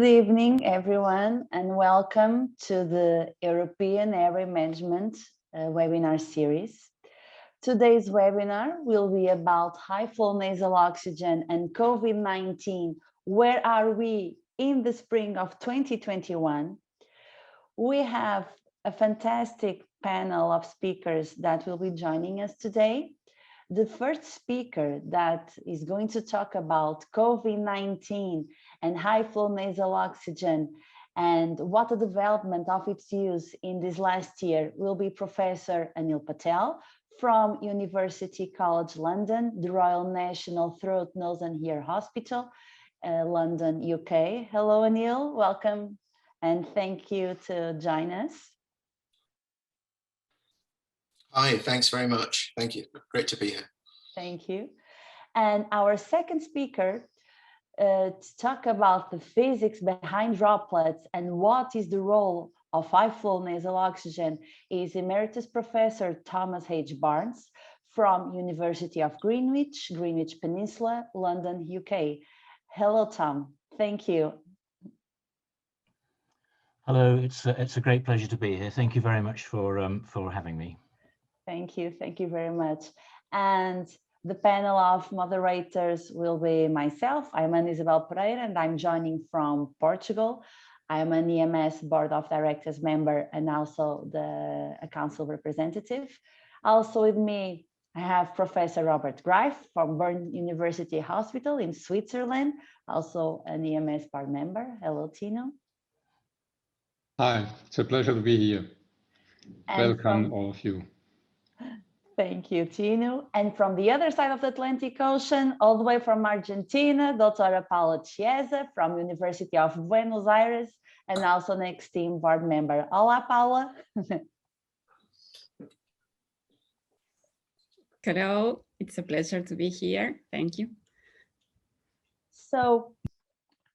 Good evening, everyone, and welcome to the European Airway Management webinar series. Today's webinar will be about high flow nasal oxygen and COVID-19. Where are we in the spring of 2021? We have a fantastic panel of speakers that will be joining us today. The first speaker that is going to talk about COVID-19 and high flow nasal oxygen and what the development of its use in this last year will be Professor Anil Patel from University College London, the Royal National Throat, Nose and Ear Hospital, London, UK. Hello, Anil, welcome and thank you to join us. Hi, thanks very much. Thank you. Great to be here. Thank you. And our second speaker to talk about the physics behind droplets and what is the role of high flow nasal oxygen is Emeritus Professor Thomas H. Barnes from University of Greenwich, Greenwich Peninsula, London, UK. Hello, Tom. Thank you. Hello, it's a great pleasure to be here. Thank you very much for having me. Thank you very much. And the panel of moderators will be myself. I'm Ana Isabel Pereira and I'm joining from Portugal. I'm an EMS Board of Directors member and also a council representative. Also with me, I have Professor Robert Greif from Bern University Hospital in Switzerland, also an EMS Board member. Hello, Tino. Hi, it's a pleasure to be here. And welcome all of you. Thank you, Tino. And from the other side of the Atlantic Ocean, all the way from Argentina, Dr. Paula Chiesa from University of Buenos Aires, and also next team board member. Hola, Paula. Hello, it's a pleasure to be here. Thank you. So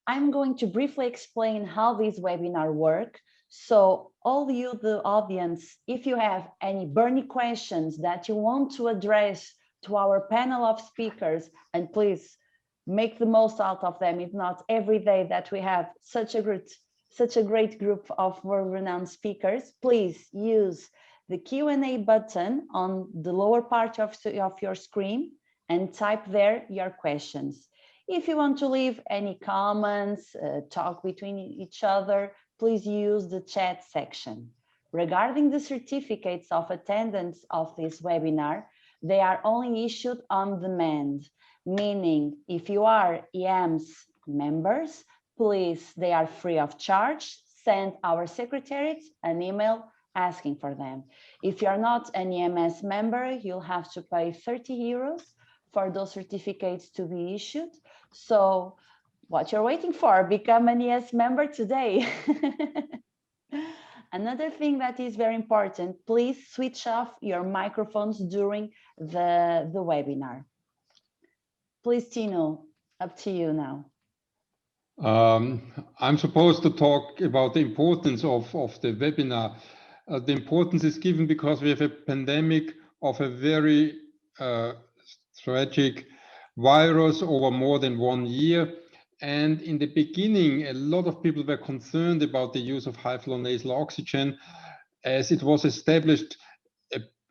I'm going to briefly explain how this webinar works. So all you, the audience, if you have any burning questions that you want to address to our panel of speakers, and please make the most out of them. If not every day that we have such a great group of world-renowned speakers, please use the Q&A button on the lower part of your screen and type there your questions. If you want to leave any comments, talk between each other, please use the chat section. Regarding the certificates of attendance of this webinar, they are only issued on demand, meaning if you are EMS members, please, they are free of charge. Send our secretariat an email asking for them. If you're not an EMS member, you'll have to pay 30 euros for those certificates to be issued. So what you're waiting for, become an ES member today. Another thing that is very important, please switch off your microphones during the webinar. Please, Tino, up to you now. I'm supposed to talk about the importance of the webinar. The importance is given because we have a pandemic of a very tragic virus over more than 1 year. And in the beginning, a lot of people were concerned about the use of high flow nasal oxygen as it was established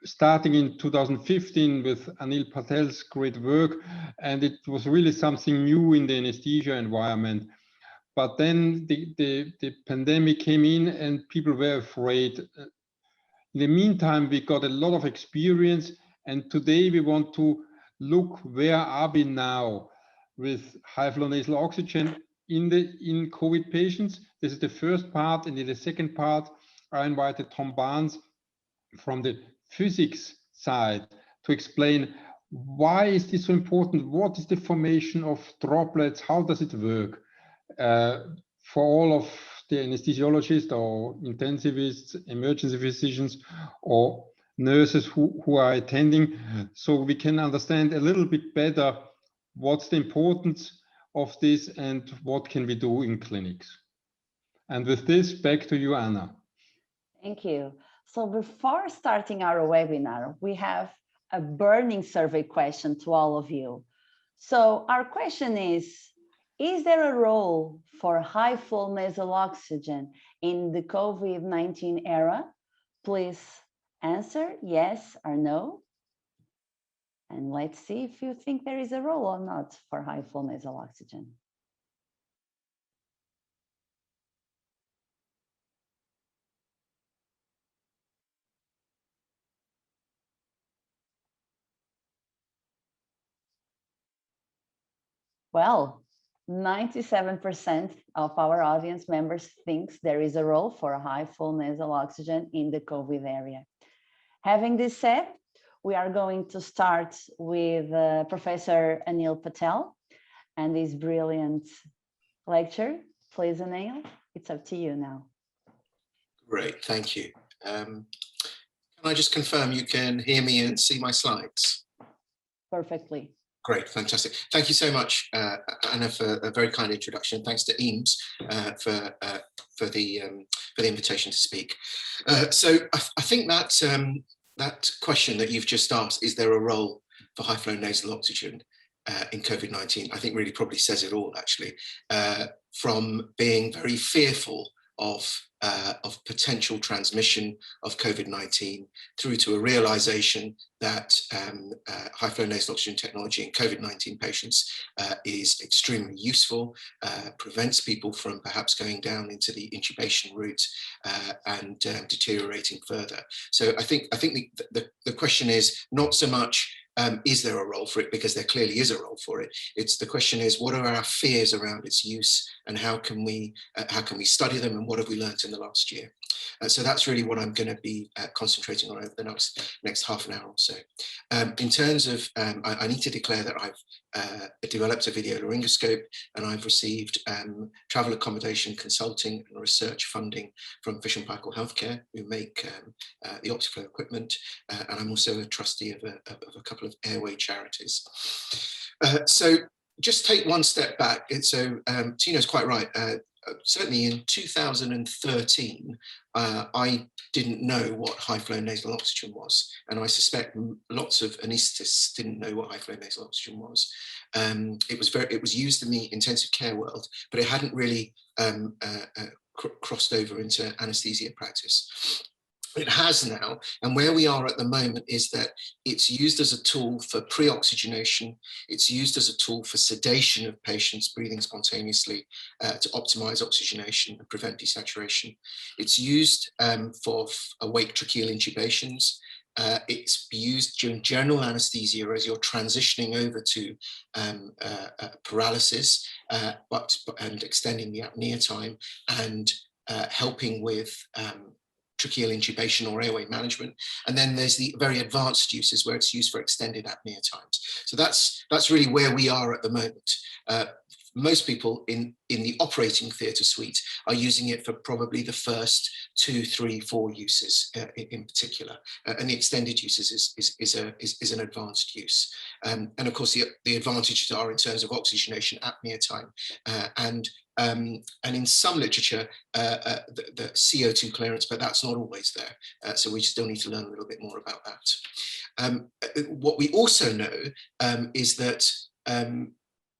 starting in 2015 with Anil Patel's great work. And it was really something new in the anesthesia environment. But then the pandemic came in and people were afraid. In the meantime, we got a lot of experience. And today we want to look, where are we now with high flow nasal oxygen in COVID patients. This is the first part, and in the second part, I invited Tom Barnes from the physics side to explain why is this so important, what is the formation of droplets, how does it work for all of the anesthesiologists or intensivists, emergency physicians, or nurses who are attending, so we can understand a little bit better what's the importance of this and what can we do in clinics. And with this, back to you, Anna. Thank you. So before starting our webinar, we have a burning survey question to all of you. So our question is, Is there a role for high flow nasal oxygen in the COVID-19 era? Please answer yes or no. And let's see if you think there is a role or not for high flow nasal oxygen. Well, 97% of our audience members thinks there is a role for a high flow nasal oxygen in the COVID area. Having this said, we are going to start with Professor Anil Patel and this brilliant lecture. Please, Anil, it's up to you now. Great, thank you. Can I just confirm you can hear me and see my slides? Perfectly. Great, fantastic. Thank you so much, Anna, for a very kind introduction. Thanks to Eames for the invitation to speak. So I think that that question that you've just asked, is there a role for high flow nasal oxygen in COVID-19? I think really probably says it all, actually. From being very fearful of potential transmission of COVID-19 through to a realization that high flow nasal oxygen technology in COVID-19 patients is extremely useful, prevents people from perhaps going down into the intubation route and deteriorating further. So I think the question is not so much is there a role for it, because there clearly is a role for it. It's the question is, what are our fears around its use, and how can we study them, and what have we learned in the last year? So that's really what I'm going to be concentrating on over the next half an hour or so. In terms of, I need to declare that I've developed a video laryngoscope, and I've received travel accommodation consulting and research funding from Fish and Paykel Healthcare, who make the Optiflow equipment, and I'm also a trustee of a couple of airway charities. So just take one step back. So Tino's quite right. Certainly in 2013, I didn't know what high flow nasal oxygen was, and I suspect lots of anaesthetists didn't know what high flow nasal oxygen was. It was used in the intensive care world, but it hadn't really crossed over into anaesthesia practice. It has now, and where we are at the moment is that it's used as a tool for pre-oxygenation. It's used as a tool for sedation of patients breathing spontaneously to optimize oxygenation and prevent desaturation. It's used for awake tracheal intubations. It's used during general anesthesia as you're transitioning over to paralysis, and extending the apnea time, and helping with tracheal intubation or airway management. And then there's the very advanced uses where it's used for extended apnea times. So that's really where we are at the moment. Most people in the operating theatre suite are using it for probably the first 2, 3, 4 uses in particular, and the extended uses is an advanced use. And of course, the advantages are in terms of oxygenation, apnea time, and in some literature, the CO2 clearance, but that's not always there. So we still need to learn a little bit more about that. What we also know is that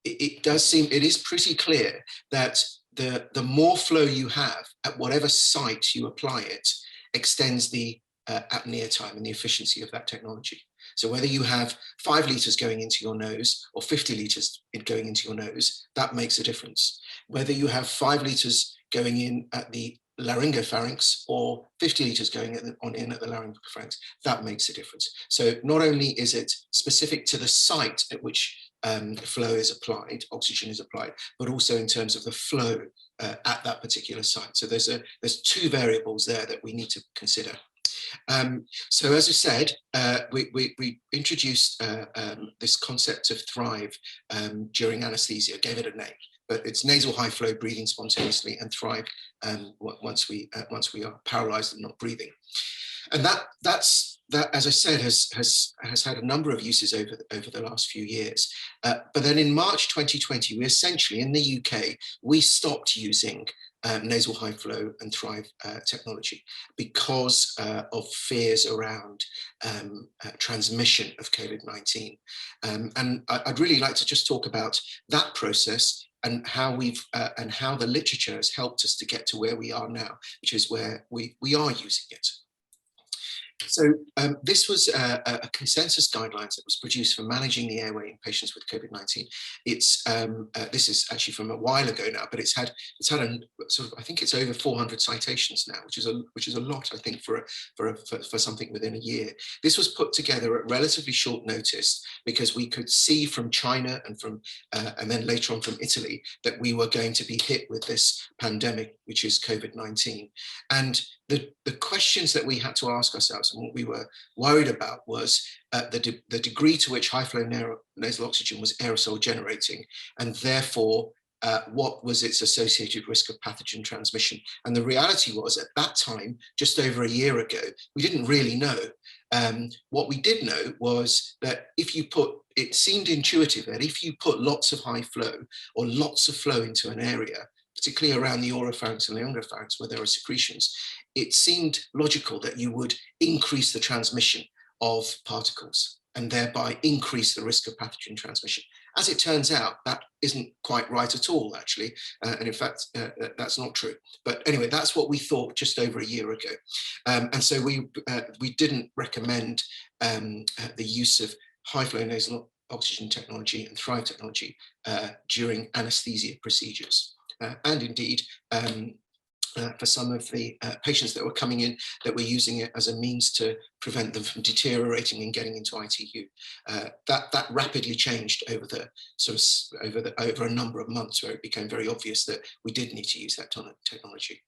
it is pretty clear that the more flow you have at whatever site you apply it extends the apnea time and the efficiency of that technology. So whether you have 5 litres going into your nose or 50 litres going into your nose, that makes a difference. Whether you have 5 litres going in at the laryngopharynx or 50 litres going in at the laryngopharynx, that makes a difference. So not only is it specific to the site at which flow is applied, oxygen is applied, but also in terms of the flow at that particular site. So there's 2 variables there that we need to consider. So as I said, we introduced this concept of Thrive during anesthesia, gave it a name, but it's nasal high flow breathing spontaneously, and Thrive once we are paralyzed and not breathing. And that, as I said, has had a number of uses over the last few years. But then in March 2020, we essentially, in the UK, we stopped using nasal high flow and Thrive technology because of fears around transmission of COVID-19. And I'd really like to just talk about that process and how the literature has helped us to get to where we are now, which is where we are using it. So this was a consensus guidelines that was produced for managing the airway in patients with COVID-19. It's this is actually from a while ago now, but it's had a sort of, I think it's over 400 citations now, which is a lot, I think, for something within a year. This was put together at relatively short notice because we could see from China and from and then later on from Italy that we were going to be hit with this pandemic, which is COVID-19. And the questions that we had to ask ourselves and what we were worried about was the degree to which high-flow nasal oxygen was aerosol generating, and therefore what was its associated risk of pathogen transmission. And the reality was, at that time, just over a year ago, we didn't really know. What we did know was that it seemed intuitive that if you put lots of high flow or lots of flow into an area, particularly around the oropharynx and the laryngopharynx where there are secretions, it seemed logical that you would increase the transmission of particles and thereby increase the risk of pathogen transmission. As it turns out, that isn't quite right at all, actually. And in fact, that's not true. But anyway, that's what we thought just over a year ago. And so we didn't recommend the use of high-flow nasal oxygen technology and Thrive technology during anesthesia procedures. And indeed, for some of the patients that were coming in, that were using it as a means to prevent them from deteriorating and getting into ITU. That rapidly changed over over a number of months, where it became very obvious that we did need to use that technology.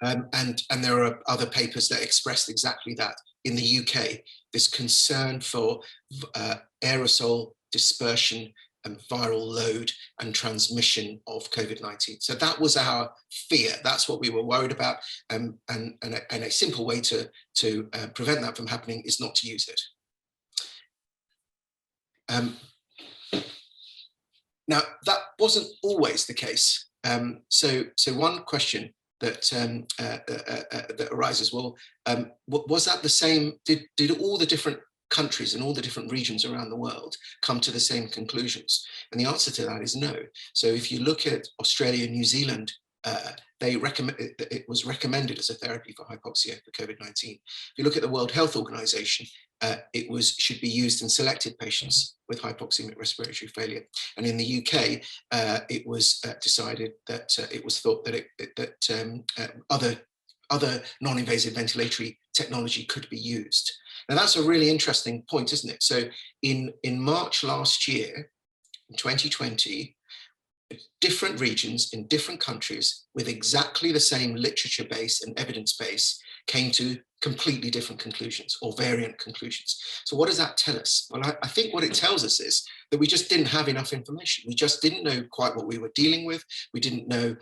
And there are other papers that expressed exactly that. In the UK, this concern for aerosol dispersion and viral load and transmission of COVID-19. So that was our fear. That's what we were worried about. And a simple way to prevent that from happening is not to use it. Now, that wasn't always the case. So one question that that arises, well, was that the same? Did all the different countries and all the different regions around the world come to the same conclusions? And the answer to that is no. So if you look at Australia and New Zealand, it was recommended as a therapy for hypoxia for COVID-19. If you look at the World Health Organization, it should be used in selected patients with hypoxemic respiratory failure. And in the UK, it was decided that it was thought that other non-invasive ventilatory technology could be used. Now that's a really interesting point, isn't it? So in March last year, in 2020, different regions in different countries with exactly the same literature base and evidence base came to completely different conclusions or variant conclusions. So what does that tell us? Well, I think what it tells us is that we just didn't have enough information. We just didn't know quite what we were dealing with. We didn't know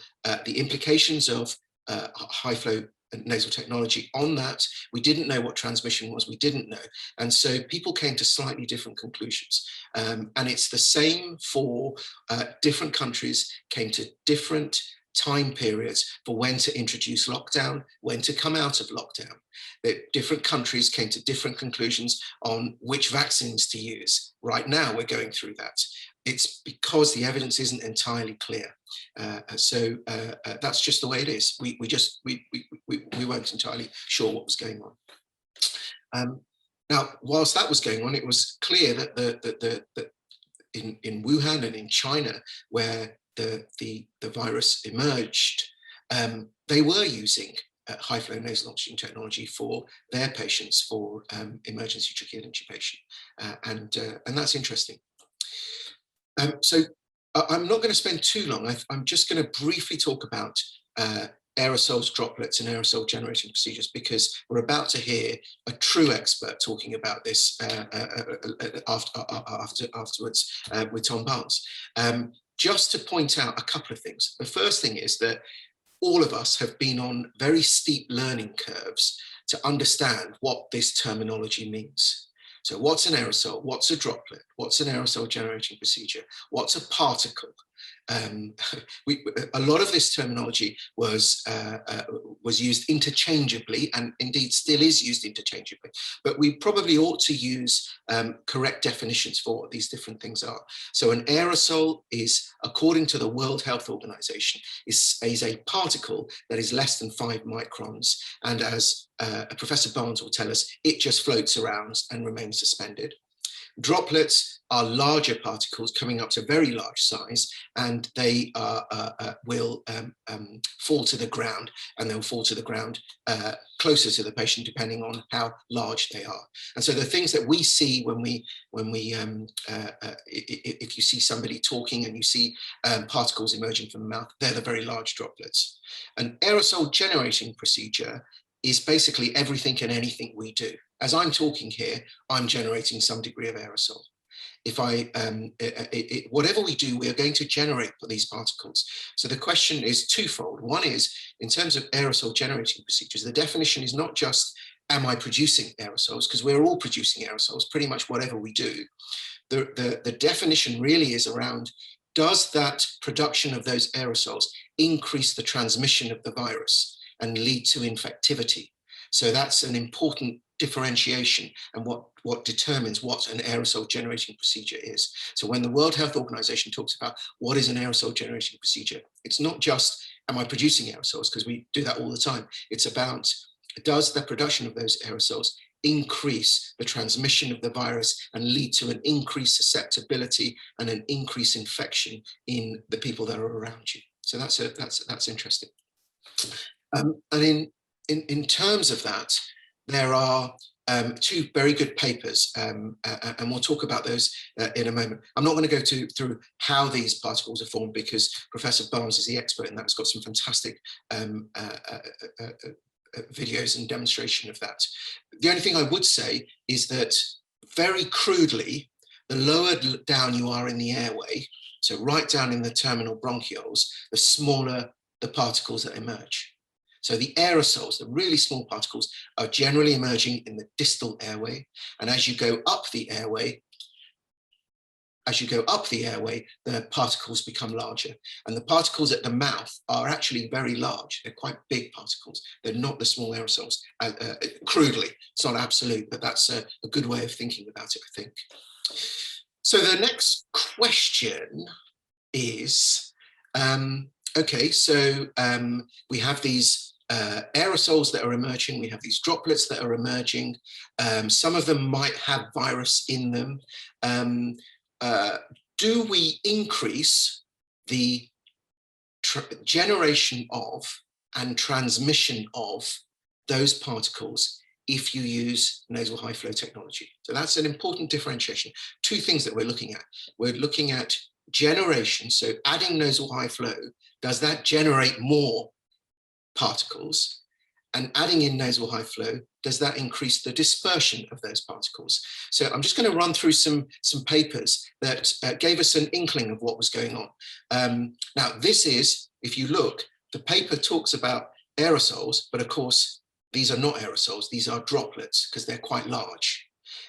the implications of high flow nasal technology on that. We didn't know what transmission was, we didn't know. And so people came to slightly different conclusions. And it's the same for different countries, came to different time periods for when to introduce lockdown, when to come out of lockdown. That different countries came to different conclusions on which vaccines to use. Right now, we're going through that. It's because the evidence isn't entirely clear. So that's just the way it is. We weren't entirely sure what was going on. Now, whilst that was going on, it was clear that in Wuhan and in China, where the virus emerged, they were using high flow nasal oxygen technology for their patients for emergency tracheal intubation, and that's interesting. So I'm not going to spend too long. I'm just going to briefly talk about aerosols, droplets, and aerosol generating procedures, because we're about to hear a true expert talking about this afterwards with Tom Barnes. Just to point out a couple of things. The first thing is that all of us have been on very steep learning curves to understand what this terminology means. So what's an aerosol? What's a droplet? What's an aerosol generating procedure? What's a particle? a lot of this terminology was used interchangeably, and indeed still is used interchangeably, but we probably ought to use correct definitions for what these different things are. So an aerosol is, according to the World Health Organization, is a particle that is less than 5 microns, and as Professor Barnes will tell us, it just floats around and remains suspended. Droplets are larger particles coming up to very large size, and they will fall to the ground, and they'll fall to the ground closer to the patient depending on how large they are. And so the things that we see when we if you see somebody talking and you see particles emerging from the mouth, they're the very large droplets. An aerosol generating procedure is basically everything and anything we do. As I'm talking here, I'm generating some degree of aerosol. If whatever we do, we are going to generate these particles. So the question is twofold. One is, in terms of aerosol generating procedures, the definition is not just, am I producing aerosols? Because we're all producing aerosols, pretty much whatever we do. The definition really is around, does that production of those aerosols increase the transmission of the virus and lead to infectivity? So that's an important differentiation and what determines what an aerosol generating procedure is. So when the World Health Organization talks about what is an aerosol generating procedure, it's not just, am I producing aerosols? Because we do that all the time. It's about, does the production of those aerosols increase the transmission of the virus and lead to an increased susceptibility and an increased infection in the people that are around you? So that's interesting. And in terms of that, there are 2 very good papers, and we'll talk about those in a moment. I'm not going to go through how these particles are formed, because Professor Barnes is the expert in that. He's got some fantastic videos and demonstration of that. The only thing I would say is that, very crudely, the lower down you are in the airway, so right down in the terminal bronchioles, the smaller the particles that emerge. So the aerosols, the really small particles, are generally emerging in the distal airway. And as you go up the airway, the particles become larger. And the particles at the mouth are actually very large. They're quite big particles. They're not the small aerosols, crudely. It's not absolute, but that's a good way of thinking about it, I think. So the next question is, okay, so we have these aerosols that are emerging, we have these droplets that are emerging. Some of them might have virus in them. Do we increase the generation of and transmission of those particles if you use nasal high flow technology? So that's an important differentiation. 2 things that we're looking at. We're looking at generation, so adding nasal high flow, does that generate more particles? And adding in nasal high flow, does that increase the dispersion of those particles? So I'm just going to run through some papers that gave us an inkling of what was going on. Now, this is, if you look, the paper talks about aerosols, but of course, these are not aerosols, these are droplets, because they're quite large.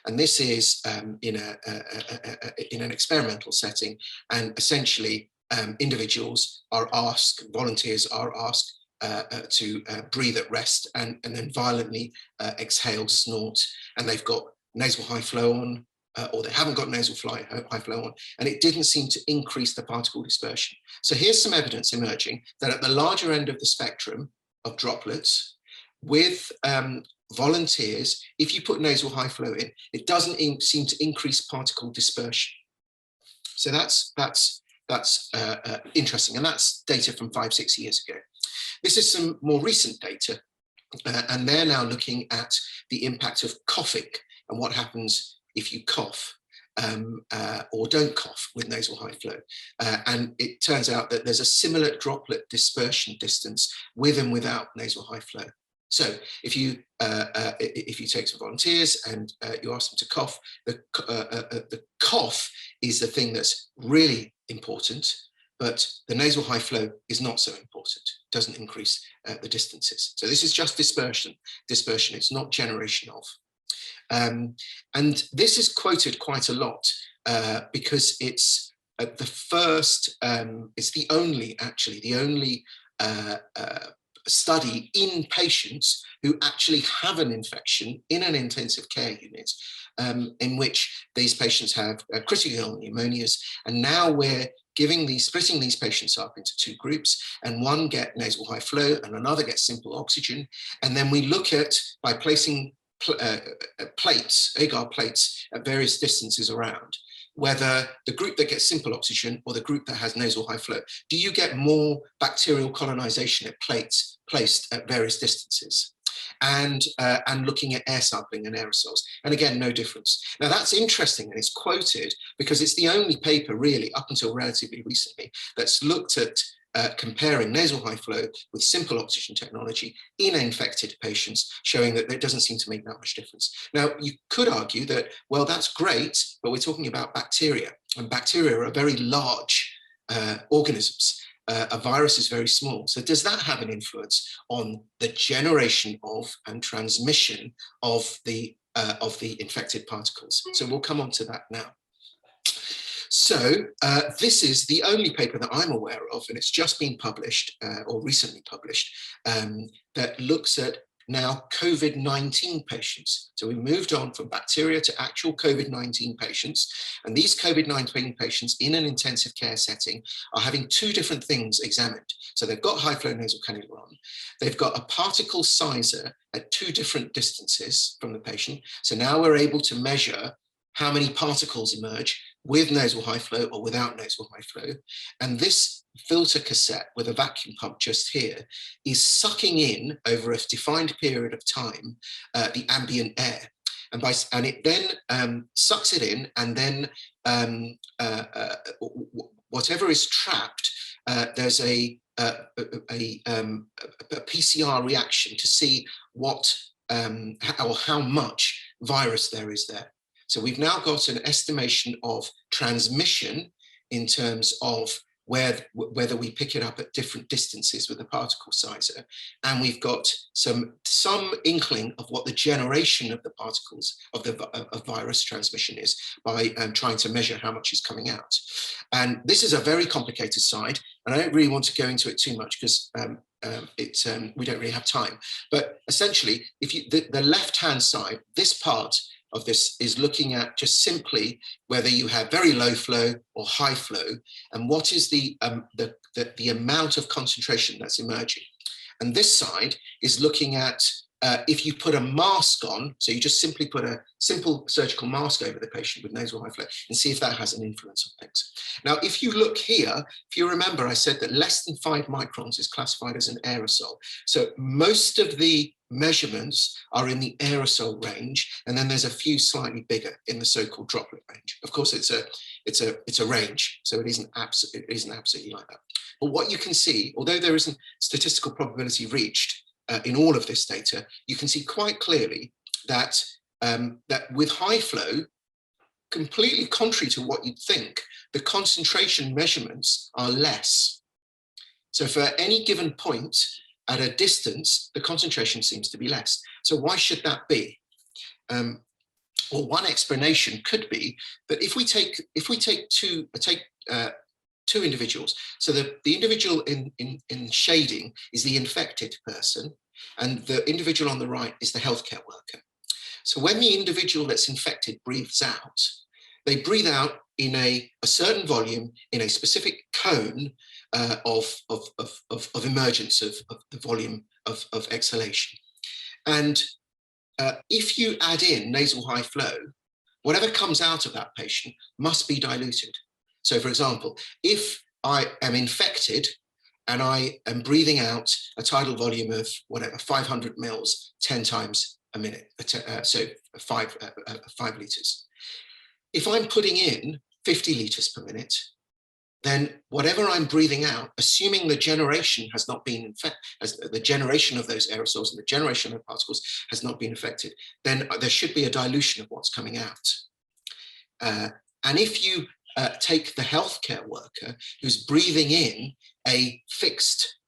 And this is in an experimental setting, and essentially individuals are asked, volunteers are asked to breathe at rest and then violently exhale, snort, and they've got nasal high flow on, or they haven't got nasal high flow on, and it didn't seem to increase the particle dispersion. So here's some evidence emerging that at the larger end of the spectrum of droplets, with volunteers, if you put nasal high flow in, it doesn't seem to increase particle dispersion. So that's interesting, and that's data from 5-6 years ago. This is some more recent data, and they're now looking at the impact of coughing and what happens if you cough or don't cough with nasal high flow. And it turns out that there's a similar droplet dispersion distance with and without nasal high flow. So if you take some volunteers and you ask them to cough, the cough is the thing that's really important, but the nasal high flow is not so important. It doesn't increase the distances. So this is just dispersion. It's not generation of. And this is quoted quite a lot because it's the first, it's the only study in patients who actually have an infection in an intensive care unit, in which these patients have critical ill pneumonias, and now we're splitting these patients up into two groups, and one get nasal high flow and another gets simple oxygen, and then we look at, by placing plates, agar plates at various distances around, whether the group that gets simple oxygen or the group that has nasal high flow, do you get more bacterial colonization at plates placed at various distances? And looking at air sampling and aerosols. And again, no difference. Now that's interesting, and it's quoted because it's the only paper really up until relatively recently that's looked at comparing nasal high flow with simple oxygen technology in infected patients, showing that it doesn't seem to make that much difference. Now, you could argue that, well, that's great, but we're talking about bacteria, and bacteria are very large organisms. A virus is very small. So does that have an influence on the generation of and transmission of the infected particles? So we'll come on to that now. So this is the only paper that I'm aware of, and it's just been published or recently published, that looks at now COVID-19 patients. So we moved on from bacteria to actual COVID-19 patients, and these COVID-19 patients in an intensive care setting are having two different things examined. So they've got high flow nasal cannula on, they've got a particle sizer at two different distances from the patient. So now we're able to measure how many particles emerge with nasal high flow or without nasal high flow. And this filter cassette with a vacuum pump just here is sucking in over a defined period of time the ambient air. And it then sucks it in, and then whatever is trapped, there's a PCR reaction to see what or how much virus there is there. So we've now got an estimation of transmission in terms of whether we pick it up at different distances with the particle sizer, and we've got some inkling of what the generation of the particles of virus transmission is by trying to measure how much is coming out. And this is a very complicated side, and I don't really want to go into it too much because we don't really have time. But essentially, if you the left-hand side, this part of this is looking at just simply whether you have very low flow or high flow, and what is the amount of concentration that's emerging. And this side is looking at if you put a mask on, so you just simply put a simple surgical mask over the patient with nasal high flow and see if that has an influence on things. Now, if you look here, if you remember, I said that less than 5 microns is classified as an aerosol. So most of the measurements are in the aerosol range, and then there's a few slightly bigger in the so-called droplet range. Of course, it's a range, so it isn't absolutely like that. But what you can see, although there isn't statistical probability reached in all of this data, you can see quite clearly that that with high flow, completely contrary to what you'd think, the concentration measurements are less. So for any given point at a distance, the concentration seems to be less. So why should that be? Well, one explanation could be that if we take two individuals, so the individual in shading is the infected person, and the individual on the right is the healthcare worker. So when the individual that's infected breathes out, they breathe out in a certain volume in a specific cone of emergence of the volume of exhalation. And if you add in nasal high flow, whatever comes out of that patient must be diluted. So for example, if I am infected and I am breathing out a tidal volume of whatever, 500 mils 10 times a minute, so 5 liters. If I'm putting in 50 liters per minute, then whatever I'm breathing out, assuming the generation has not been the generation of those aerosols and the generation of particles has not been affected, then there should be a dilution of what's coming out. And if you take the healthcare worker who's breathing in a fixed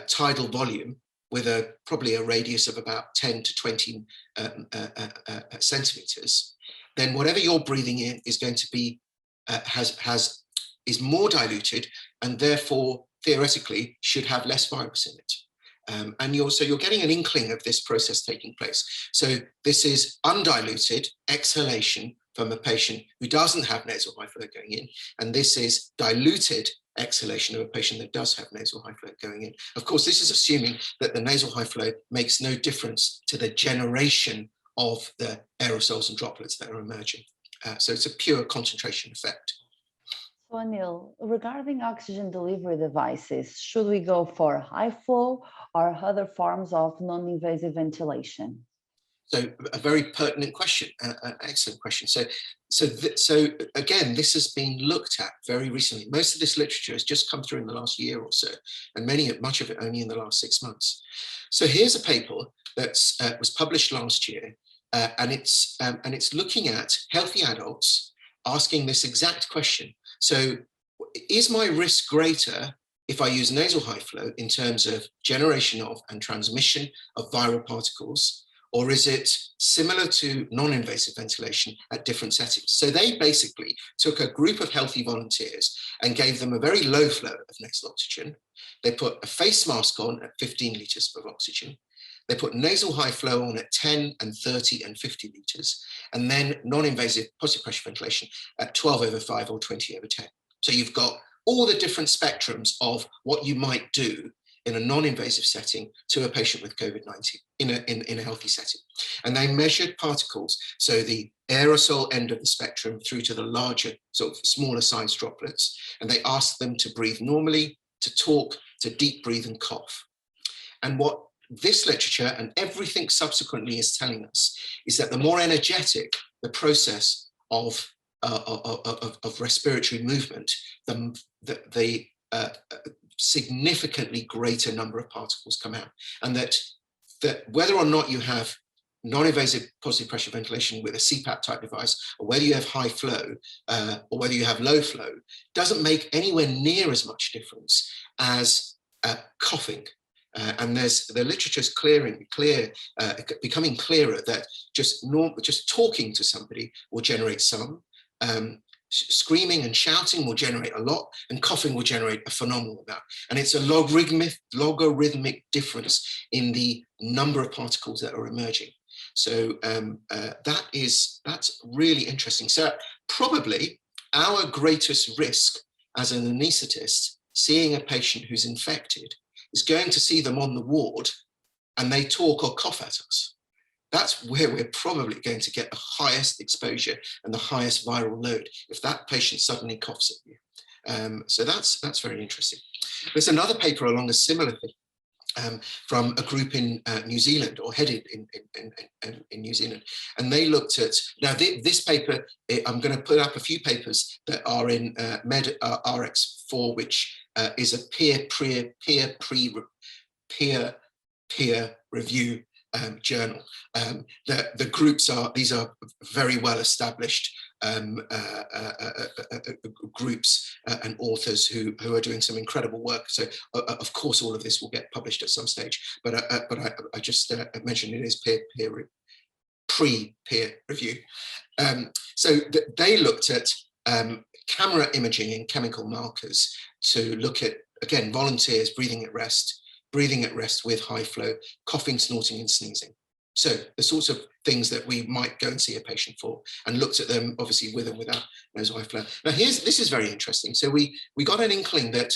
tidal volume with probably a radius of about 10 to 20 centimeters, then whatever you're breathing in is going to be has is more diluted and therefore theoretically should have less virus in it. And you're getting an inkling of this process taking place. So this is undiluted exhalation from a patient who doesn't have nasal high flow going in, and this is diluted exhalation of a patient that does have nasal high flow going in. Of course, this is assuming that the nasal high flow makes no difference to the generation of the aerosols and droplets that are emerging. So it's a pure concentration effect. So Anil, regarding oxygen delivery devices, should we go for high flow or other forms of non-invasive ventilation? So a very pertinent question, excellent question. So again, this has been looked at very recently. Most of this literature has just come through in the last year or so, and much of it only in the last 6 months. So here's a paper that was published last year, and it's looking at healthy adults asking this exact question. So is my risk greater if I use nasal high flow in terms of generation of and transmission of viral particles, or is it similar to non-invasive ventilation at different settings? So they basically took a group of healthy volunteers and gave them a very low flow of nasal oxygen. They put a face mask on at 15 liters of oxygen. They put nasal high flow on at 10 and 30 and 50 liters, and then non-invasive positive pressure ventilation at 12/5 or 20/10. So you've got all the different spectrums of what you might do in a non-invasive setting to a patient with COVID-19 in a healthy setting. And they measured particles, so the aerosol end of the spectrum through to the larger, sort of smaller size droplets, and they asked them to breathe normally, to talk, to deep breathe and cough. And what this literature and everything subsequently is telling us is that the more energetic the process of respiratory movement, the significantly greater number of particles come out, and that whether or not you have non-invasive positive pressure ventilation with a CPAP type device, or whether you have high flow, or whether you have low flow, doesn't make anywhere near as much difference as coughing. And the literature is becoming clearer that just talking to somebody will generate some. Screaming and shouting will generate a lot, and coughing will generate a phenomenal amount. And it's a logarithmic difference in the number of particles that are emerging. So that's really interesting. So probably our greatest risk as an anaesthetist, seeing a patient who's infected, is going to see them on the ward and they talk or cough at us. That's where we're probably going to get the highest exposure and the highest viral load if that patient suddenly coughs at you. So that's very interesting. There's another paper along a similar thing from a group in New Zealand, or headed in New Zealand, and they looked at, now this paper, I'm going to put up a few papers that are in Med RX4, which is a peer review journal. The groups these are very well established groups and authors who are doing some incredible work. So of course all of this will get published at some stage, but I just mentioned it is pre-peer review. So they looked at camera imaging and chemical markers to look at, again, volunteers breathing at rest with high flow, coughing, snorting and sneezing. So the sorts of things that we might go and see a patient for, and looked at them obviously with and without nasal high flow. Now this is very interesting. So we got an inkling that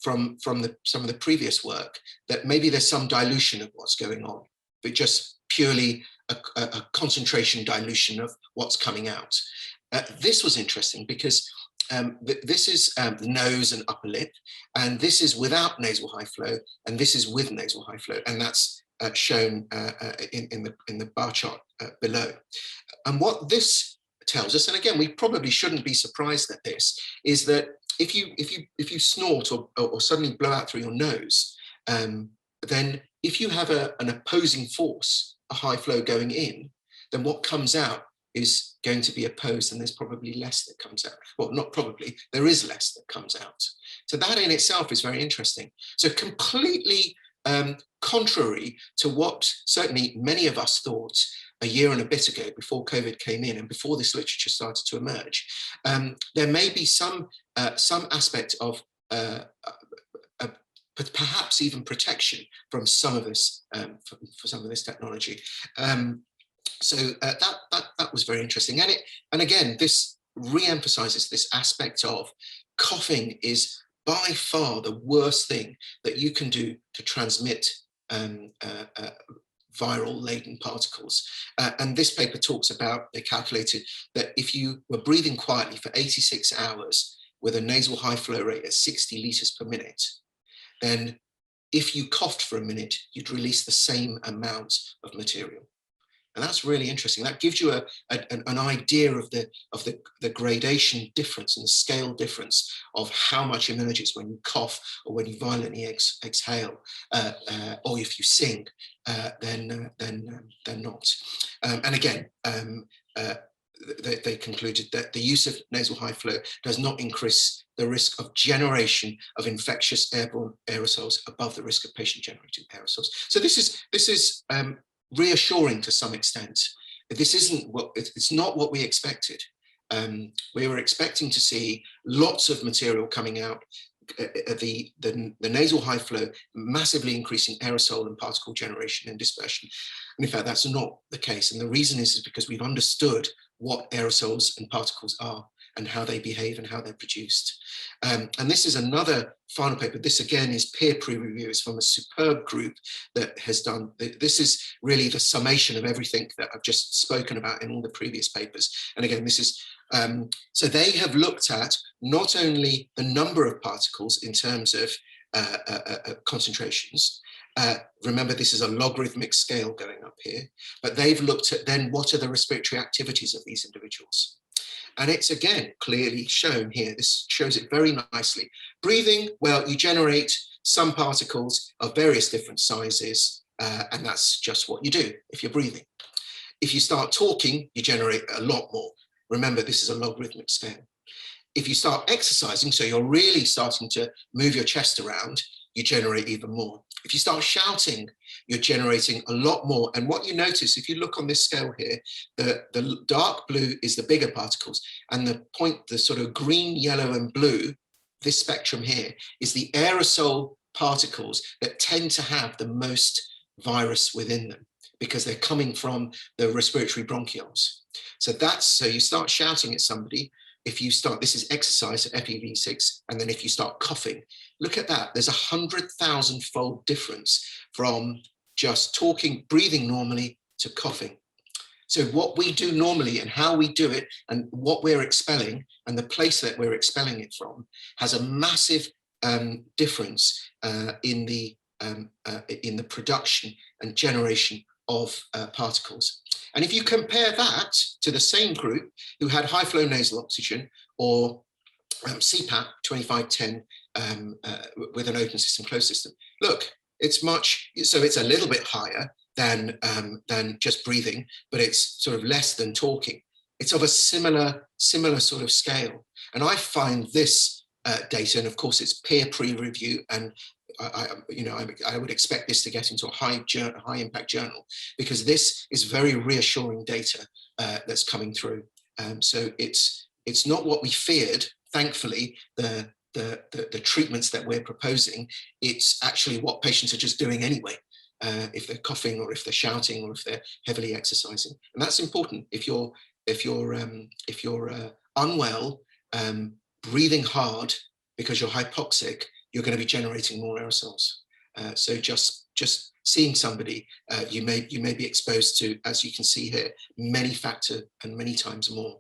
from some of the previous work that maybe there's some dilution of what's going on, but just purely a concentration dilution of what's coming out. This was interesting because this is the nose and upper lip, and this is without nasal high flow, and this is with nasal high flow, and that's shown in the bar chart below. And what this tells us, and again, we probably shouldn't be surprised at this, is that if you snort or suddenly blow out through your nose, then if you have an opposing force, a high flow going in, then what comes out is going to be opposed, and there's probably less that comes out. Well, not probably, there is less that comes out. So that in itself is very interesting. So completely contrary to what certainly many of us thought a year and a bit ago, before COVID came in and before this literature started to emerge, there may be some aspect of perhaps even protection from some of this, for some of this technology. So that was very interesting. And again, this re-emphasizes this aspect of coughing is by far the worst thing that you can do to transmit viral laden particles. And this paper talks about, they calculated that if you were breathing quietly for 86 hours with a nasal high flow rate at 60 liters per minute, then if you coughed for a minute, you'd release the same amount of material. And that's really interesting. That gives you an idea of the gradation difference and the scale difference of how much emerges when you cough or when you violently exhale, or if you sing, then not. And again, they concluded that the use of nasal high flow does not increase the risk of generation of infectious airborne aerosols above the risk of patient-generated aerosols. So this is reassuring to some extent. It's not what we expected. We were expecting to see lots of material coming out, the nasal high flow massively increasing aerosol and particle generation and dispersion. And in fact, that's not the case. And the reason is because we've understood what aerosols and particles are and how they behave and how they're produced. And this is another final paper. This again is peer review. It's from a superb group that has done, this is really the summation of everything that I've just spoken about in all the previous papers. And again, this is, so they have looked at not only the number of particles in terms of concentrations. Remember, this is a logarithmic scale going up here, but they've looked at then what are the respiratory activities of these individuals. And it's again clearly shown here. This shows it very nicely. Breathing, well, you generate some particles of various different sizes, and that's just what you do if you're breathing. If you start talking, you generate a lot more. Remember, this is a logarithmic scale. If you start exercising, so you're really starting to move your chest around, you generate even more. If you start shouting, you're generating a lot more. And what you notice, if you look on this scale here, the dark blue is the bigger particles, and the sort of green, yellow, and blue, this spectrum here, is the aerosol particles that tend to have the most virus within them because they're coming from the respiratory bronchioles. So you start shouting at somebody. If you start, this is exercise at FEV6, and then if you start coughing, look at that. There's 100,000-fold difference from just talking, breathing normally to coughing. So what we do normally and how we do it and what we're expelling and the place that we're expelling it from has a massive difference in the production and generation of particles. And if you compare that to the same group who had high flow nasal oxygen or CPAP 2510 with an open system, closed system, look, it's a little bit higher than just breathing, but it's sort of less than talking. It's of a similar sort of scale. And I find this data, and of course it's peer review, and I would expect this to get into a high impact journal because this is very reassuring data that's coming through. So it's not what we feared. Thankfully, the treatments that we're proposing, it's actually what patients are just doing anyway. If they're coughing or if they're shouting or if they're heavily exercising, and that's important. If you're unwell, breathing hard because you're hypoxic, you're going to be generating more aerosols. So just seeing somebody, you may be exposed to, as you can see here, many factor and many times more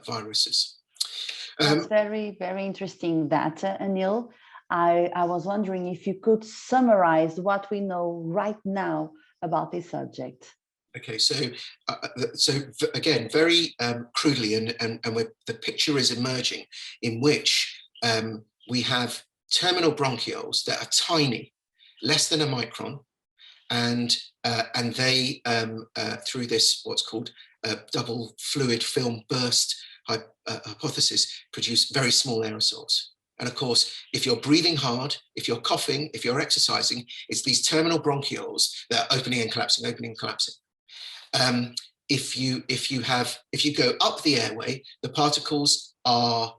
viruses. That's very, very interesting data, Anil. I was wondering if you could summarize what we know right now about this subject. Okay, so again, very crudely, and the picture is emerging in which we have terminal bronchioles that are tiny, less than a micron, and they through this what's called double fluid film burst hypothesis produce very small aerosols. And of course, if you're breathing hard, if you're coughing, if you're exercising, it's these terminal bronchioles that are opening and collapsing, If you go up the airway, the particles are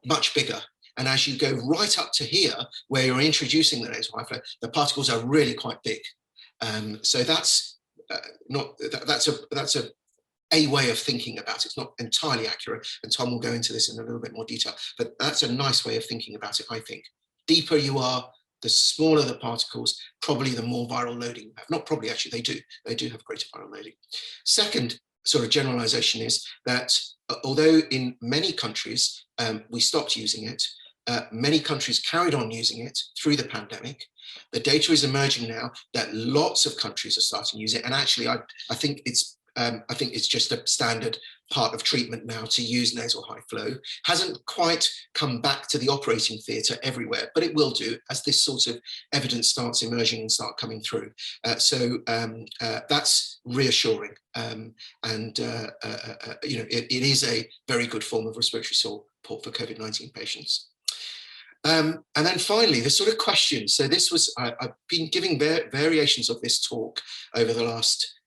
much bigger. And as you go right up to here, where you're introducing the nasal high flow, the particles are really quite big. So that's a way of thinking about it. It's not entirely accurate, and Tom will go into this in a little bit more detail, but that's a nice way of thinking about it, I think. Deeper you are, the smaller the particles, probably the more viral loading you have. Not probably, actually, they do have greater viral loading. Second sort of generalization is that although in many countries we stopped using it, many countries carried on using it through the pandemic. The data is emerging now that lots of countries are starting to use it, and actually I think it's just a standard part of treatment now to use nasal high flow. Hasn't quite come back to the operating theatre everywhere, but it will do as this sort of evidence starts emerging and start coming through. So that's reassuring, and you know, it is a very good form of respiratory support for COVID-19 patients. And then finally, the sort of question. So this was, I've been giving variations of this talk over the last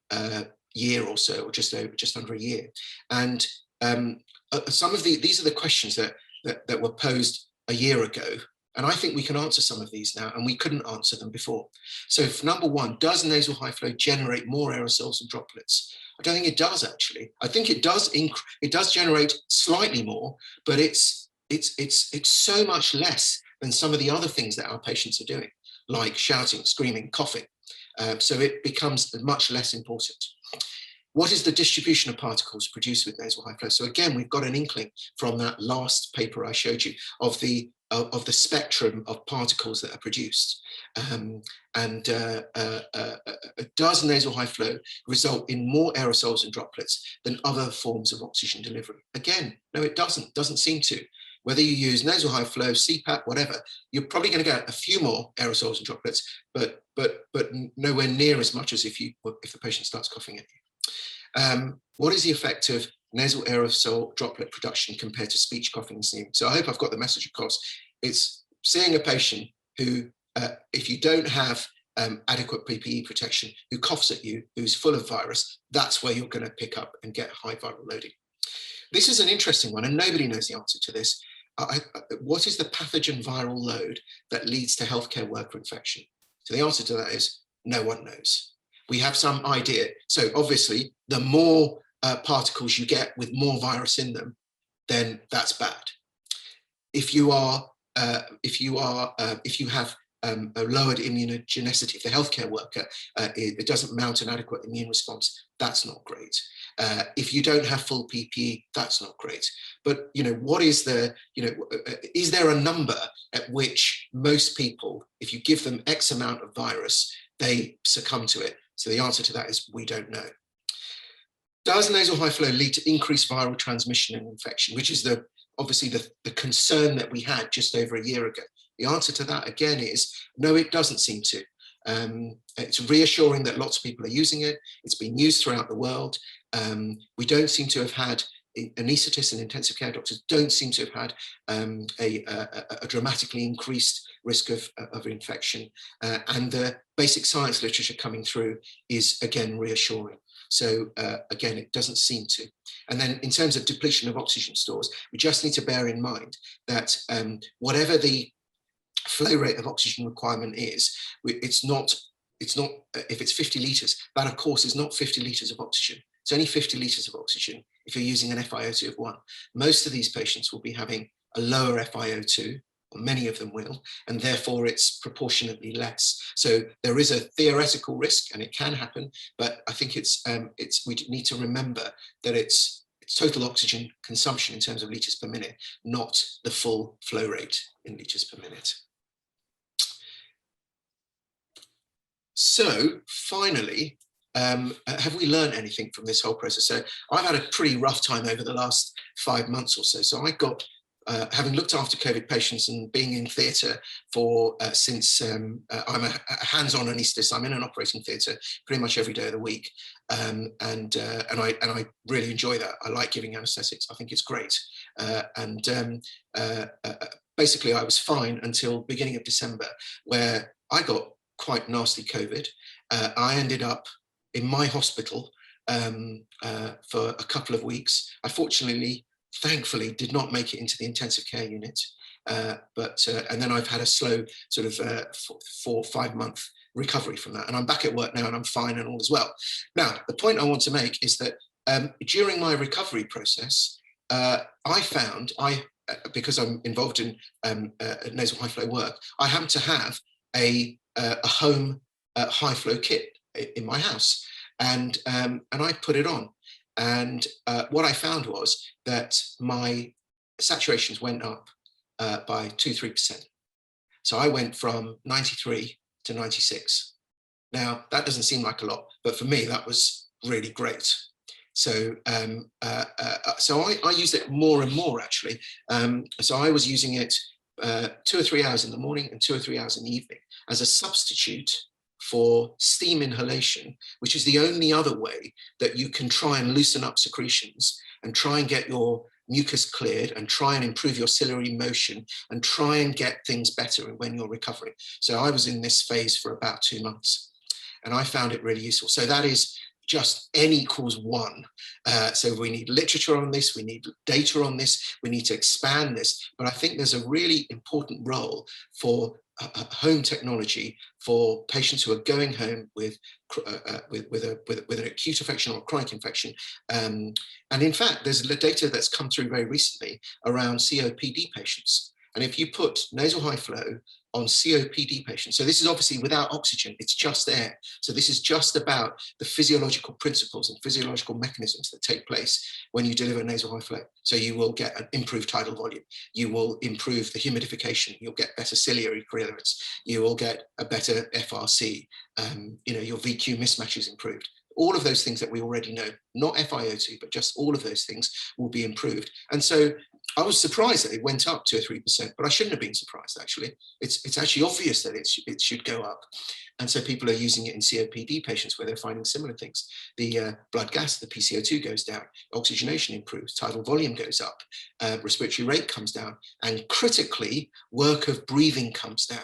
year or so, or just under a year. And some of these are the questions that were posed a year ago. And I think we can answer some of these now, and we couldn't answer them before. So for number one, does nasal high flow generate more aerosols and droplets? I don't think it does, actually. I think it does generate slightly more, but it's so much less than some of the other things that our patients are doing, like shouting, screaming, coughing. So it becomes much less important. What is the distribution of particles produced with nasal high flow? So again, we've got an inkling from that last paper I showed you of the spectrum of particles that are produced. Does nasal high flow result in more aerosols and droplets than other forms of oxygen delivery? Again, no, it doesn't seem to. Whether you use nasal high flow, CPAP, whatever, you're probably going to get a few more aerosols and droplets, but nowhere near as much as if the patient starts coughing at you. What is the effect of nasal aerosol droplet production compared to speech, coughing, and sneezing? So I hope I've got the message across. It's seeing a patient who, if you don't have adequate PPE protection, who coughs at you, who's full of virus, that's where you're going to pick up and get high viral loading. This is an interesting one, and nobody knows the answer to this. What is the pathogen viral load that leads to healthcare worker infection? So the answer to that is no one knows. We have some idea. So obviously, the more particles you get with more virus in them, then that's bad. If you have a lowered immunogenicity, if the healthcare worker it doesn't mount an adequate immune response, that's not great. If you don't have full PPE, that's not great. But you know, what is the, you know, is there a number at which most people, if you give them X amount of virus, they succumb to it? So the answer to that is we don't know. Does nasal high flow lead to increased viral transmission and infection, which is obviously the concern that we had just over a year ago? The answer to that again is no, it doesn't seem to. It's reassuring that lots of people are using it. It's been used throughout the world. We don't seem to have had, anaesthetists and intensive care doctors don't seem to have had a dramatically increased risk of infection. And the basic science literature coming through is again reassuring. So again, it doesn't seem to. And then in terms of depletion of oxygen stores, we just need to bear in mind that whatever the flow rate of oxygen requirement is, it's not if it's 50 litres, that of course is not 50 litres of oxygen. It's only 50 litres of oxygen if you're using an FiO2 of 1. Most of these patients will be having a lower FiO2, or many of them will, and therefore it's proportionately less. So there is a theoretical risk, and it can happen, but I think we need to remember that it's total oxygen consumption in terms of litres per minute, not the full flow rate in litres per minute. So finally, have we learned anything from this whole process? So I've had a pretty rough time over the last 5 months or so. So I got, having looked after COVID patients and being in theatre for since I'm a hands-on anaesthetist, I'm in an operating theatre pretty much every day of the week, and I really enjoy that. I like giving anaesthetics. I think it's great, basically I was fine until beginning of December, where I got quite nasty COVID. I ended up in my hospital for a couple of weeks. I thankfully, did not make it into the intensive care unit. And then I've had a slow sort of 4 or 5 month recovery from that. And I'm back at work now and I'm fine and all is well. Now, the point I want to make is that during my recovery process, I found, because I'm involved in nasal high flow work, I happen to have a home high flow kit in my house. And I put it on. And what I found was that my saturations went up by 2-3%. So I went from 93 to 96. Now, that doesn't seem like a lot, but for me, that was really great. So I used it more and more, actually. So I was using it 2 or 3 hours in the morning and 2 or 3 hours in the evening as a substitute for steam inhalation, which is the only other way that you can try and loosen up secretions and try and get your mucus cleared and try and improve your ciliary motion and try and get things better when you're recovering. So I was in this phase for about 2 months and I found it really useful. So that is just N equals 1. So we need literature on this, we need data on this, we need to expand this. But I think there's a really important role for home technology for patients who are going home with an acute infection or a chronic infection. And in fact, there's data that's come through very recently around COPD patients. And if you put nasal high flow on COPD patients, so this is obviously without oxygen, it's just air. So this is just about the physiological principles and physiological mechanisms that take place when you deliver nasal high flow. So you will get an improved tidal volume, you will improve the humidification, you'll get better ciliary clearance, you will get a better FRC, your VQ mismatch is improved. All of those things that we already know, not FiO2, but just all of those things will be improved. And so I was surprised that it went up 2 or 3%, but I shouldn't have been surprised, actually. It's actually obvious that it should go up. And so people are using it in COPD patients where they're finding similar things. The blood gas, the PCO2 goes down, oxygenation improves, tidal volume goes up, respiratory rate comes down, and critically, work of breathing comes down.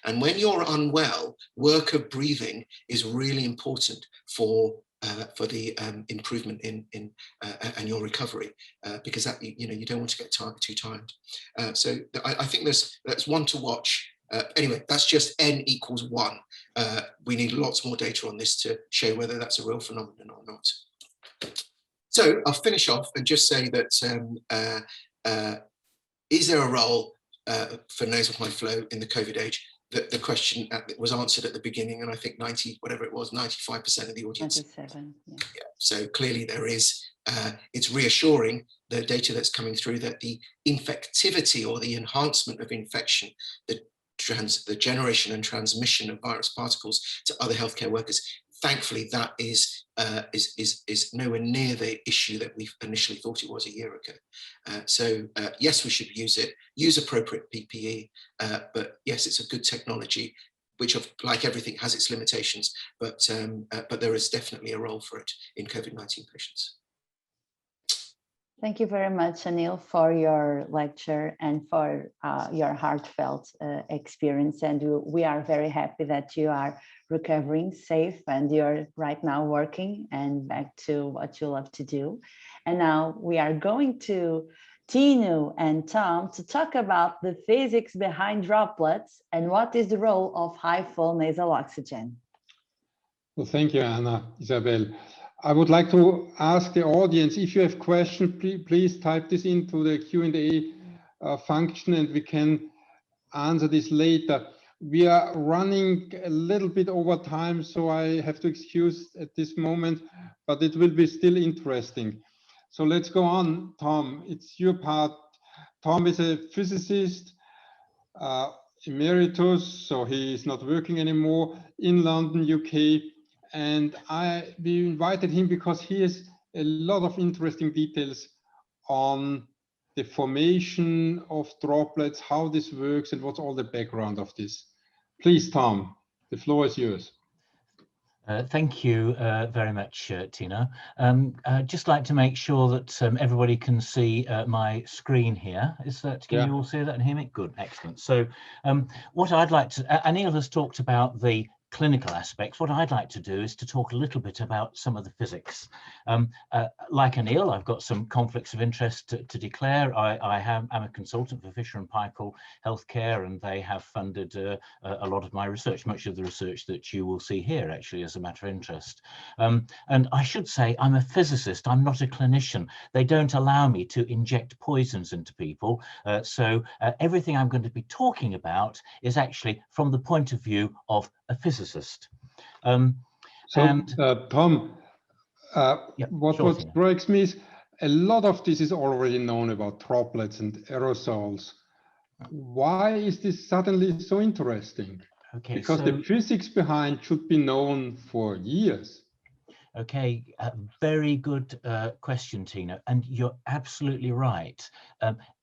And when you're unwell, work of breathing is really important for the improvement in and your recovery, because that you don't want to get too tired. So I think that's one to watch. Anyway, that's just N equals 1. We need lots more data on this to show whether that's a real phenomenon or not. So I'll finish off and just say that is there a role for nasal high flow in the COVID age? The question was answered at the beginning, and I think 95% of the audience. 97, yeah. So clearly there is. It's reassuring, the data that's coming through, that the infectivity or the enhancement of infection, the generation and transmission of virus particles to other healthcare workers, thankfully that is nowhere near the issue that we initially thought it was a year ago. So yes, we should use it, use appropriate PPE, but yes, it's a good technology, which, like everything, has its limitations, but there is definitely a role for it in COVID-19 patients. Thank you very much, Anil, for your lecture and for your heartfelt experience. And we are very happy that you are recovering safe and you're right now working and back to what you love to do. And now we are going to Tino and Tom to talk about the physics behind droplets and what is the role of high flow nasal oxygen. Well, thank you, Anna, Isabel. I would like to ask the audience, if you have questions, please type this into the Q&A function and we can answer this later. We are running a little bit over time, so I have to excuse at this moment, but it will be still interesting. So let's go on, Tom, it's your part. Tom is a physicist, emeritus, so he is not working anymore, in London, UK. And we invited him because he has a lot of interesting details on the formation of droplets, how this works, and what's all the background of this. Please, Tom, the floor is yours. Thank you very much, Tina. I'd just like to make sure that everybody can see my screen here. Can you all see that and hear me? Good, excellent. So what I'd like to, Anil has talked about the clinical aspects, what I'd like to do is to talk a little bit about some of the physics. Like Anil, I've got some conflicts of interest to declare. I'm a consultant for Fisher & Paykel Healthcare, and they have funded a lot of my research, much of the research that you will see here, actually, as a matter of interest. And I should say I'm a physicist, I'm not a clinician. They don't allow me to inject poisons into people. So everything I'm going to be talking about is actually from the point of view of a physicist. Tom, yeah, what strikes me is a lot of this is already known about droplets and aerosols. Why is this suddenly so interesting? Okay, because the physics behind should be known for years. Okay, very good question, Tina, and you're absolutely right.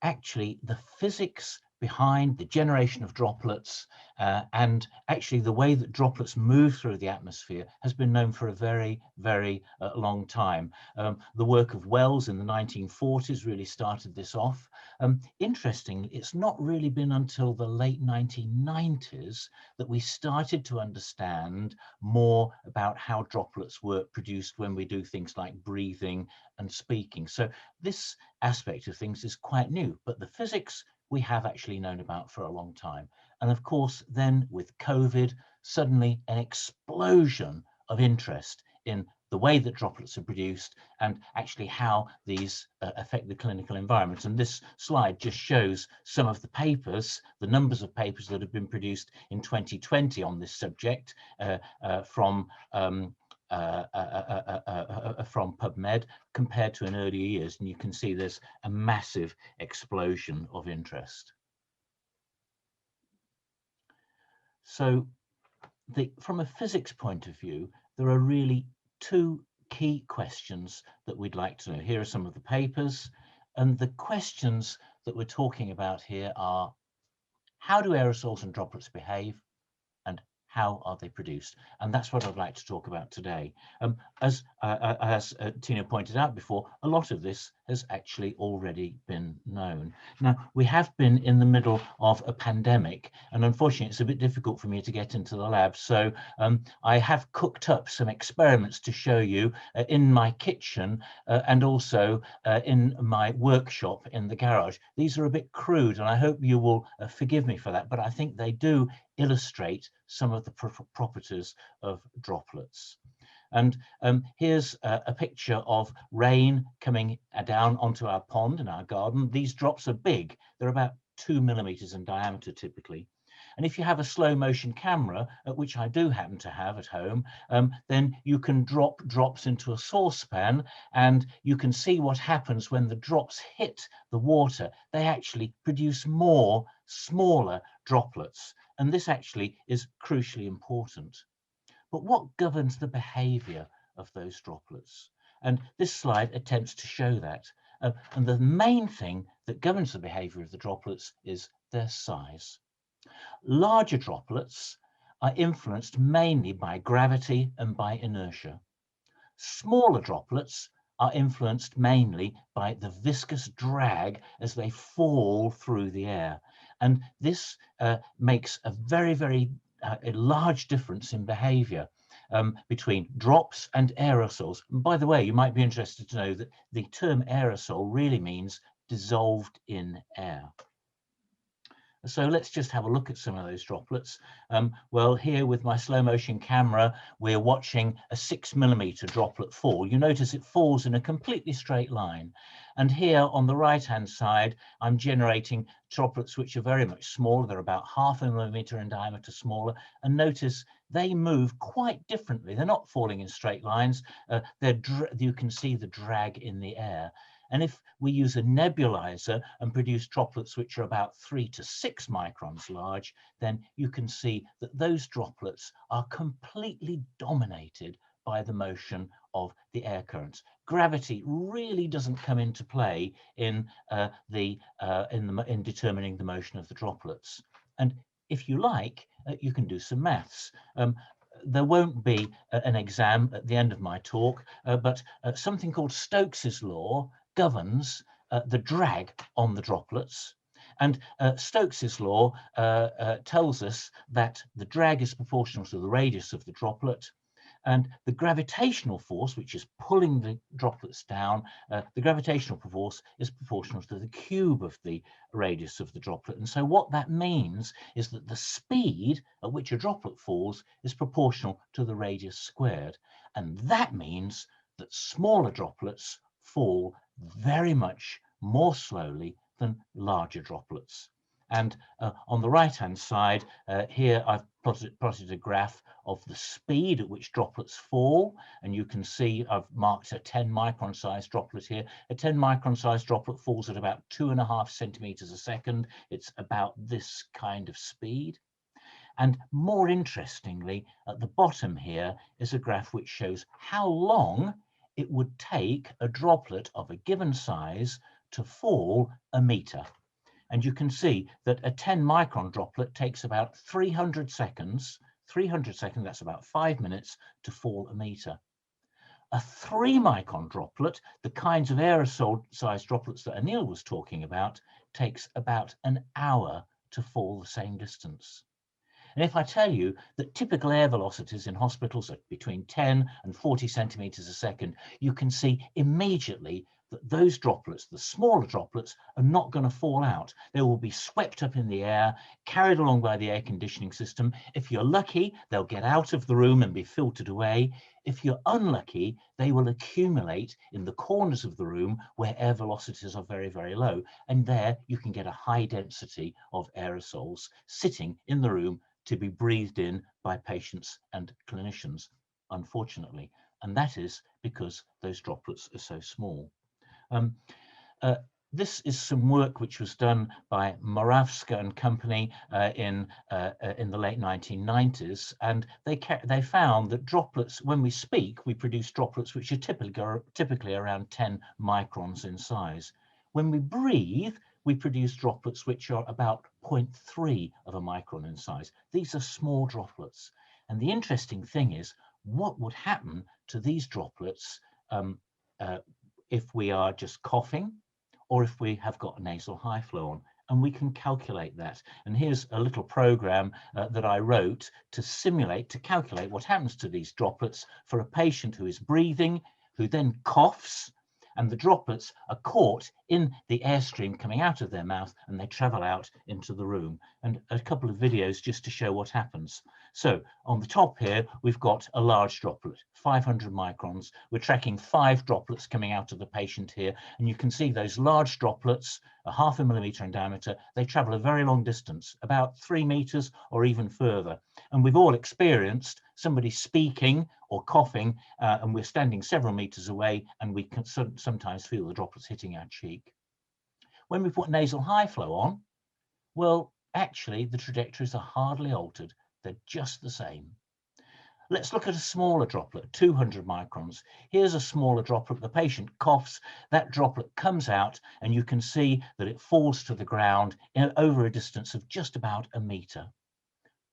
Actually, the physics behind the generation of droplets and actually the way that droplets move through the atmosphere has been known for a very, very long time. The work of Wells in the 1940s really started this off. Interestingly, it's not really been until the late 1990s that we started to understand more about how droplets were produced when we do things like breathing and speaking. So this aspect of things is quite new, but the physics we have actually known about for a long time. And of course, then with COVID, suddenly an explosion of interest in the way that droplets are produced and actually how these affect the clinical environment. And this slide just shows some of the papers, the numbers of papers that have been produced in 2020 on this subject from PubMed compared to in earlier years, and you can see there's a massive explosion of interest. So from a physics point of view, there are really two key questions that we'd like to know. Here are some of the papers, and the questions that we're talking about here are: how do aerosols and droplets behave, and how are they produced? And that's what I'd like to talk about today. As Tina pointed out before, a lot of this has actually already been known. Now, we have been in the middle of a pandemic, and unfortunately, it's a bit difficult for me to get into the lab. So I have cooked up some experiments to show you in my kitchen and also in my workshop in the garage. These are a bit crude, and I hope you will forgive me for that, but I think they do illustrate some of the properties of droplets. And here's a picture of rain coming down onto our pond in our garden. These drops are big. They're about 2 millimeters in diameter typically. And if you have a slow motion camera, which I do happen to have at home, then you can drop drops into a saucepan and you can see what happens when the drops hit the water. They actually produce more smaller droplets. And this actually is crucially important. But what governs the behavior of those droplets? And this slide attempts to show that. And the main thing that governs the behavior of the droplets is their size. Larger droplets are influenced mainly by gravity and by inertia. Smaller droplets are influenced mainly by the viscous drag as they fall through the air. And this makes a very, very a large difference in behavior between drops and aerosols. And by the way, you might be interested to know that the term aerosol really means dissolved in air. So let's just have a look at some of those droplets. Well, here with my slow motion camera, we're watching a 6 millimeter droplet fall. You notice it falls in a completely straight line. And here on the right-hand side, I'm generating droplets which are very much smaller. They're about 0.5 millimeter in diameter smaller. And notice they move quite differently. They're not falling in straight lines. You can see the drag in the air. And if we use a nebulizer and produce droplets which are about 3 to 6 microns large, then you can see that those droplets are completely dominated by the motion of the air currents. Gravity really doesn't come into play in determining the motion of the droplets. And if you like, you can do some maths. There won't be an exam at the end of my talk, but something called Stokes's law governs the drag on the droplets. And Stokes's law tells us that the drag is proportional to the radius of the droplet, and the gravitational force, which is pulling the droplets down, the gravitational force is proportional to the cube of the radius of the droplet. And so what that means is that the speed at which a droplet falls is proportional to the radius squared. And that means that smaller droplets fall very much more slowly than larger droplets. And on the right-hand side, here I've plotted a graph of the speed at which droplets fall. And you can see I've marked a 10 micron size droplet here. A 10 micron size droplet falls at about 2.5 centimeters a second. It's about this kind of speed. And more interestingly, at the bottom here is a graph which shows how long it would take a droplet of a given size to fall a meter. And you can see that a 10 micron droplet takes about 300 seconds, that's about 5 minutes, to fall a meter. A 3 micron droplet, the kinds of aerosol sized droplets that Anil was talking about, takes about an hour to fall the same distance. And if I tell you that typical air velocities in hospitals are between 10 and 40 centimeters a second, you can see immediately that those droplets, the smaller droplets, are not going to fall out. They will be swept up in the air, carried along by the air conditioning system. If you're lucky, they'll get out of the room and be filtered away. If you're unlucky, they will accumulate in the corners of the room where air velocities are very, very low. And there you can get a high density of aerosols sitting in the room to be breathed in by patients and clinicians, unfortunately. And that is because those droplets are so small. This is some work which was done by Moravska and company in the late 1990s, and they found that droplets, when we speak, we produce droplets which are typically around 10 microns in size. When we breathe, we produce droplets which are about 0.3 of a micron in size. These are small droplets. And the interesting thing is, what would happen to these droplets if we are just coughing, or if we have got nasal high flow on? And we can calculate that. And here's a little program that I wrote to calculate what happens to these droplets for a patient who is breathing, who then coughs, and the droplets are caught in the airstream coming out of their mouth, and they travel out into the room. And a couple of videos just to show what happens. So on the top here, we've got a large droplet, 500 microns. We're tracking 5 droplets coming out of the patient here. And you can see those large droplets, a 0.5 millimeter in diameter, they travel a very long distance, about 3 meters or even further. And we've all experienced somebody speaking or coughing, and we're standing several meters away, and we can sometimes feel the droplets hitting our cheek. When we put nasal high flow on, well, actually, the trajectories are hardly altered. They're just the same. Let's look at a smaller droplet, 200 microns. Here's a smaller droplet. The patient coughs, that droplet comes out, and you can see that it falls to the ground over a distance of just about a meter.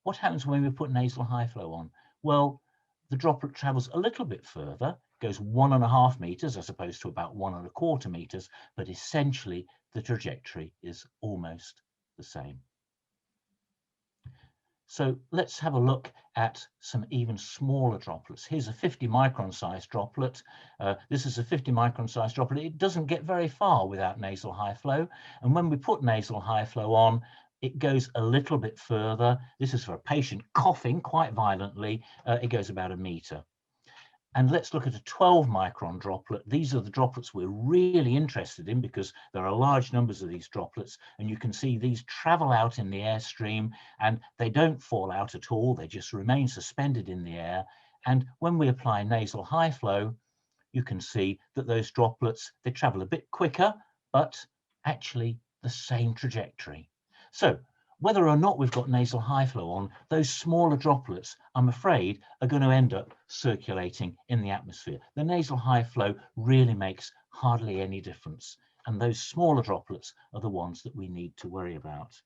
What happens when we put nasal high flow on? Well, the droplet travels a little bit further, goes 1.5 meters as opposed to about 1.25 meters, but essentially the trajectory is almost the same. So let's have a look at some even smaller droplets. Here's a 50 micron size droplet. This is a 50 micron size droplet. It doesn't get very far without nasal high flow. And when we put nasal high flow on, it goes a little bit further. This is for a patient coughing quite violently. It goes about a meter. And let's look at a 12 micron droplet. These are the droplets we're really interested in because there are large numbers of these droplets, and you can see these travel out in the airstream and they don't fall out at all. They just remain suspended in the air. And when we apply nasal high flow, you can see that those droplets, they travel a bit quicker, but actually the same trajectory. So whether or not we've got nasal high flow on, those smaller droplets, I'm afraid, are going to end up circulating in the atmosphere. The nasal high flow really makes hardly any difference. And those smaller droplets are the ones that we need to worry about.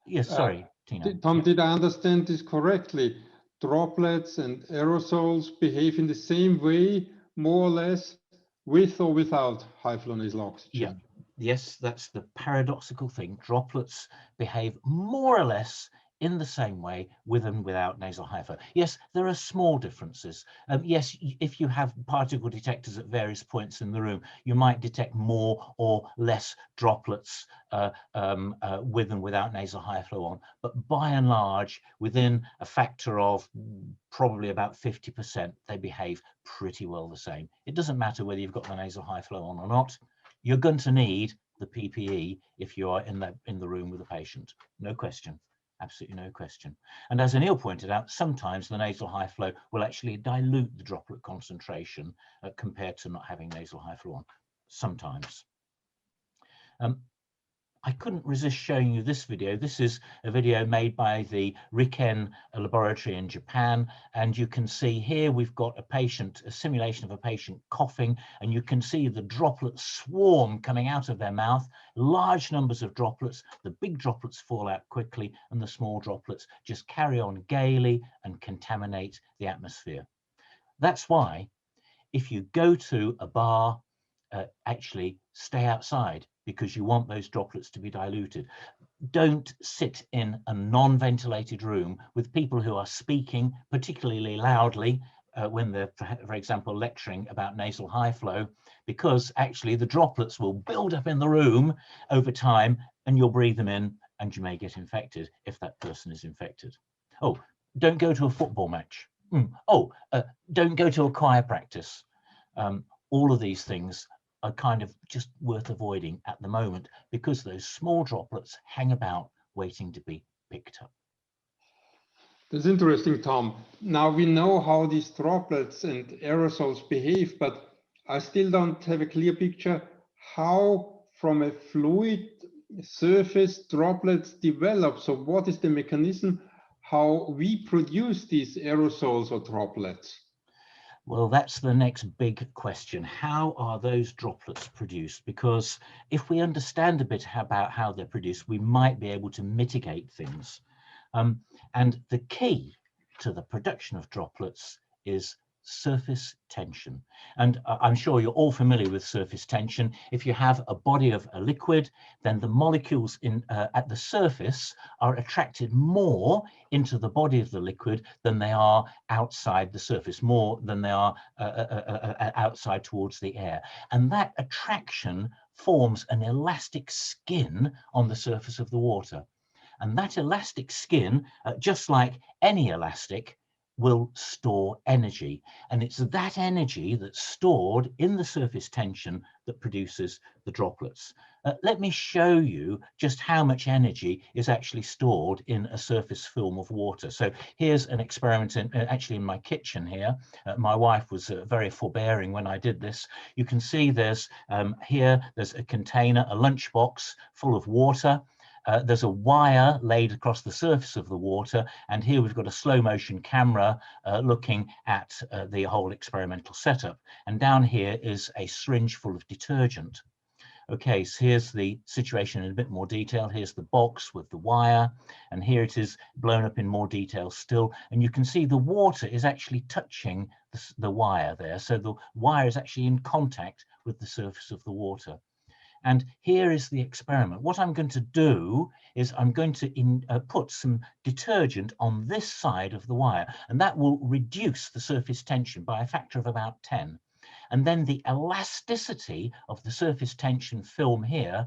Yes, sorry, Tina. Tom, did I understand this correctly? Droplets and aerosols behave in the same way, more or less, with or without high flow nasal oxygen? Yes, that's the paradoxical thing. Droplets behave more or less in the same way with and without nasal hypho. Yes, there are small differences. Yes, if you have particle detectors at various points in the room, you might detect more or less droplets with and without nasal hypho on. But by and large, within a factor of probably about 50%, they behave pretty well the same. It doesn't matter whether you've got the nasal hypho on or not. You're going to need the PPE if you are in the room with a patient. No question, absolutely no question. And as Anil pointed out, sometimes the nasal high flow will actually dilute the droplet concentration compared to not having nasal high flow on, sometimes. I couldn't resist showing you this video. This is a video made by the Riken laboratory in Japan. And you can see here we've got a simulation of a patient coughing, and you can see the droplet swarm coming out of their mouth, large numbers of droplets. The big droplets fall out quickly, and the small droplets just carry on gaily and contaminate the atmosphere. That's why if you go to a bar, actually stay outside, because you want those droplets to be diluted. Don't sit in a non-ventilated room with people who are speaking particularly loudly when they're, for example, lecturing about nasal high flow, because actually the droplets will build up in the room over time and you'll breathe them in and you may get infected if that person is infected. Oh, don't go to a football match. Don't go to a choir practice. All of these things are kind of just worth avoiding at the moment, because those small droplets hang about waiting to be picked up. That's interesting, Tom. Now we know how these droplets and aerosols behave, but I still don't have a clear picture how from a fluid surface droplets develop. So what is the mechanism how we produce these aerosols or droplets? Well, that's the next big question. How are those droplets produced? Because if we understand a bit about how they're produced, we might be able to mitigate things. And the key to the production of droplets is surface tension. And I'm sure you're all familiar with surface tension. If you have a body of a liquid, then the molecules at the surface are attracted more into the body of the liquid than they are outside the surface, more than they are outside towards the air. And that attraction forms an elastic skin on the surface of the water. And that elastic skin, just like any elastic, will store energy. And it's that energy that's stored in the surface tension that produces the droplets. Let me show you just how much energy is actually stored in a surface film of water. So here's an experiment actually in my kitchen here. My wife was very forbearing when I did this. You can see there's there's a container, a lunchbox full of water. There's a wire laid across the surface of the water, and here we've got a slow motion camera looking at the whole experimental setup. And down here is a syringe full of detergent. Okay, so here's the situation in a bit more detail. Here's the box with the wire, and here it is blown up in more detail still. And you can see the water is actually touching the wire there. So the wire is actually in contact with the surface of the water. And here is the experiment. What I'm going to do is I'm going to put some detergent on this side of the wire, and that will reduce the surface tension by a factor of about 10. And then the elasticity of the surface tension film here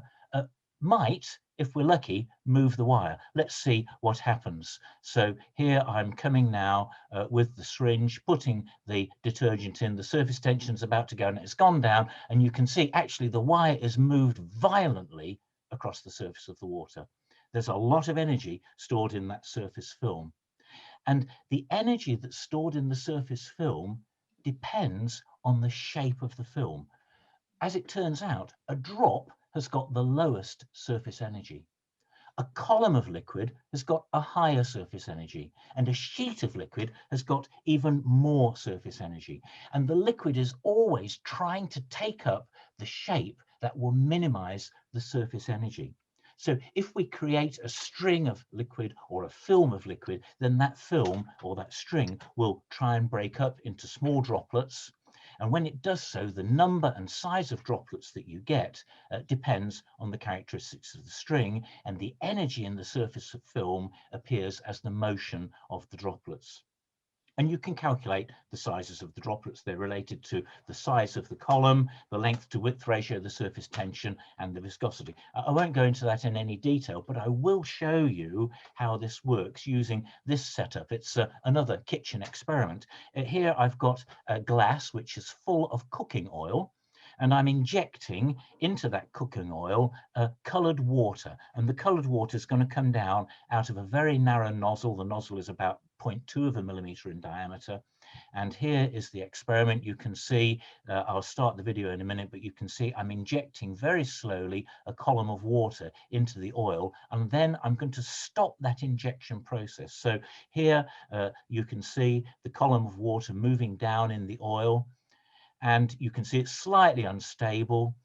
might, if we're lucky, move the wire. Let's see what happens. So here I'm coming now with the syringe, putting the detergent in. The surface tension's about to go, and it's gone down, and you can see actually the wire is moved violently across the surface of the water. There's a lot of energy stored in that surface film. And the energy that's stored in the surface film depends on the shape of the film. As it turns out, a drop has got the lowest surface energy. A column of liquid has got a higher surface energy, and a sheet of liquid has got even more surface energy. And the liquid is always trying to take up the shape that will minimize the surface energy. So if we create a string of liquid or a film of liquid, then that film or that string will try and break up into small droplets. And when it does so, the number and size of droplets that you get depends on the characteristics of the string, and the energy in the surface of film appears as the motion of the droplets. And you can calculate the sizes of the droplets. They're related to the size of the column, the length to width ratio, the surface tension, and the viscosity. I won't go into that in any detail, but I will show you how this works using this setup. It's another kitchen experiment. Here I've got a glass which is full of cooking oil, and I'm injecting into that cooking oil coloured water. And the coloured water is going to come down out of a very narrow nozzle. The nozzle is about 0.2 of a millimeter in diameter. And here is the experiment. You can see, I'll start the video in a minute, but you can see I'm injecting very slowly a column of water into the oil, and then I'm going to stop that injection process. So here you can see the column of water moving down in the oil, and you can see it's slightly unstable.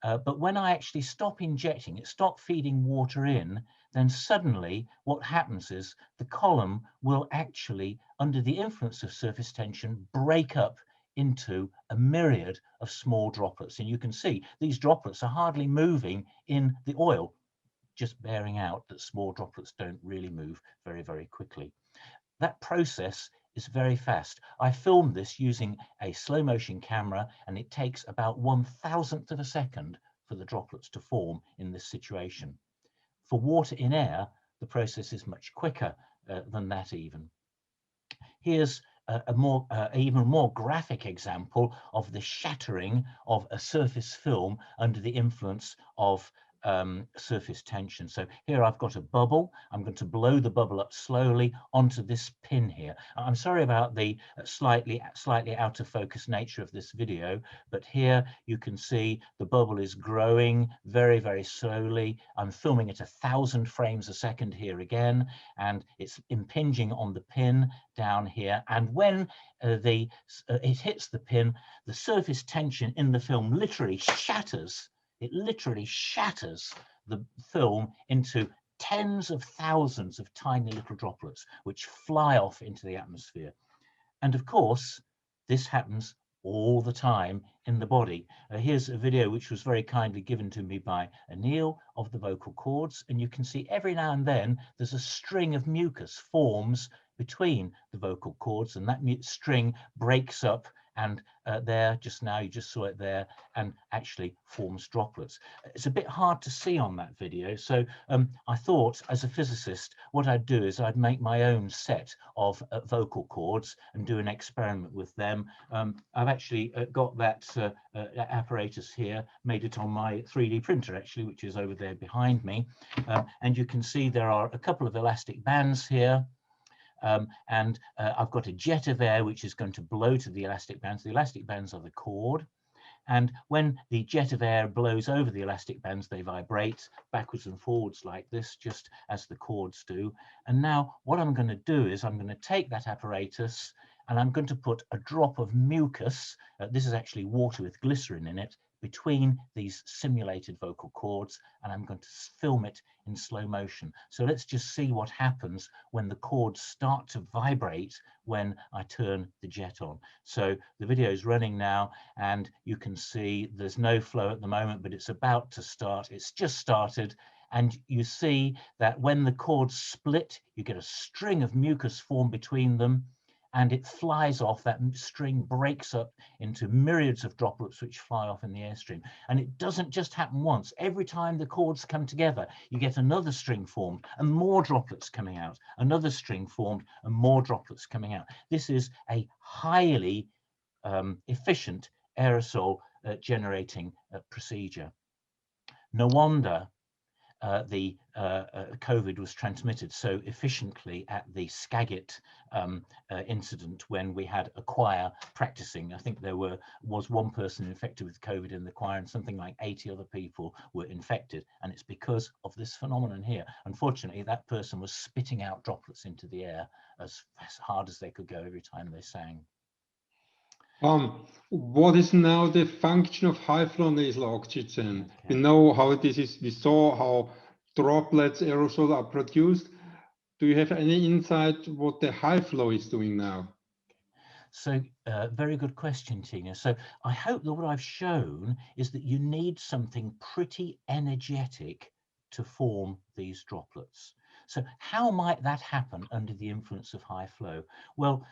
But when I actually stop injecting it, stop feeding water in, then suddenly what happens is the column will actually, under the influence of surface tension, break up into a myriad of small droplets. And you can see these droplets are hardly moving in the oil, just bearing out that small droplets don't really move very, very quickly. That process is very fast. I filmed this using a slow motion camera, and it takes about 1/1000th of a second for the droplets to form in this situation. For water in air, the process is much quicker than that even. Here's even more graphic example of the shattering of a surface film under the influence of surface tension. So here I've got a bubble. I'm going to blow the bubble up slowly onto this pin here. I'm sorry about the slightly out of focus nature of this video, but here you can see the bubble is growing very, very slowly. I'm filming at 1,000 frames a second here again, and it's impinging on the pin down here. And when it hits the pin, the surface tension in the film literally shatters. It literally shatters the film into tens of thousands of tiny little droplets, which fly off into the atmosphere. And of course, this happens all the time in the body. Here's a video which was very kindly given to me by Anil of the vocal cords. And you can see every now and then there's a string of mucus forms between the vocal cords, and that string breaks up, and there just now, you just saw it there, and actually forms droplets. It's a bit hard to see on that video, so I thought, as a physicist, what I'd do is I'd make my own set of vocal cords and do an experiment with them. I've actually got that apparatus here, made it on my 3D printer actually, which is over there behind me, and you can see there are a couple of elastic bands here. I've got a jet of air which is going to blow to the elastic bands. The elastic bands are the cord, and when the jet of air blows over the elastic bands, they vibrate backwards and forwards like this, just as the cords do. And now what I'm going to do is I'm going to take that apparatus and I'm going to put a drop of mucus, this is actually water with glycerin in it, between these simulated vocal cords, and I'm going to film it in slow motion. So let's just see what happens when the cords start to vibrate when I turn the jet on. So the video is running now, and you can see there's no flow at the moment, but it's about to start. It's just started, and you see that when the cords split, you get a string of mucus form between them, and it flies off. That string breaks up into myriads of droplets which fly off in the airstream. And it doesn't just happen once. Every time the cords come together, you get another string formed and more droplets coming out, another string formed and more droplets coming out. This is a highly efficient aerosol generating procedure. No wonder the COVID was transmitted so efficiently at the Skagit incident, when we had a choir practicing. I think there was one person infected with COVID in the choir, and something like 80 other people were infected, and it's because of this phenomenon here. Unfortunately, that person was spitting out droplets into the air as hard as they could go every time they sang. What is now the function of high-flow nasal oxygen? Okay. We know how this is. We saw how droplets, aerosols are produced. Do you have any insight what the high flow is doing now? So very good question, Tina. So I hope that what I've shown is that you need something pretty energetic to form these droplets. So how might that happen under the influence of high flow? Well,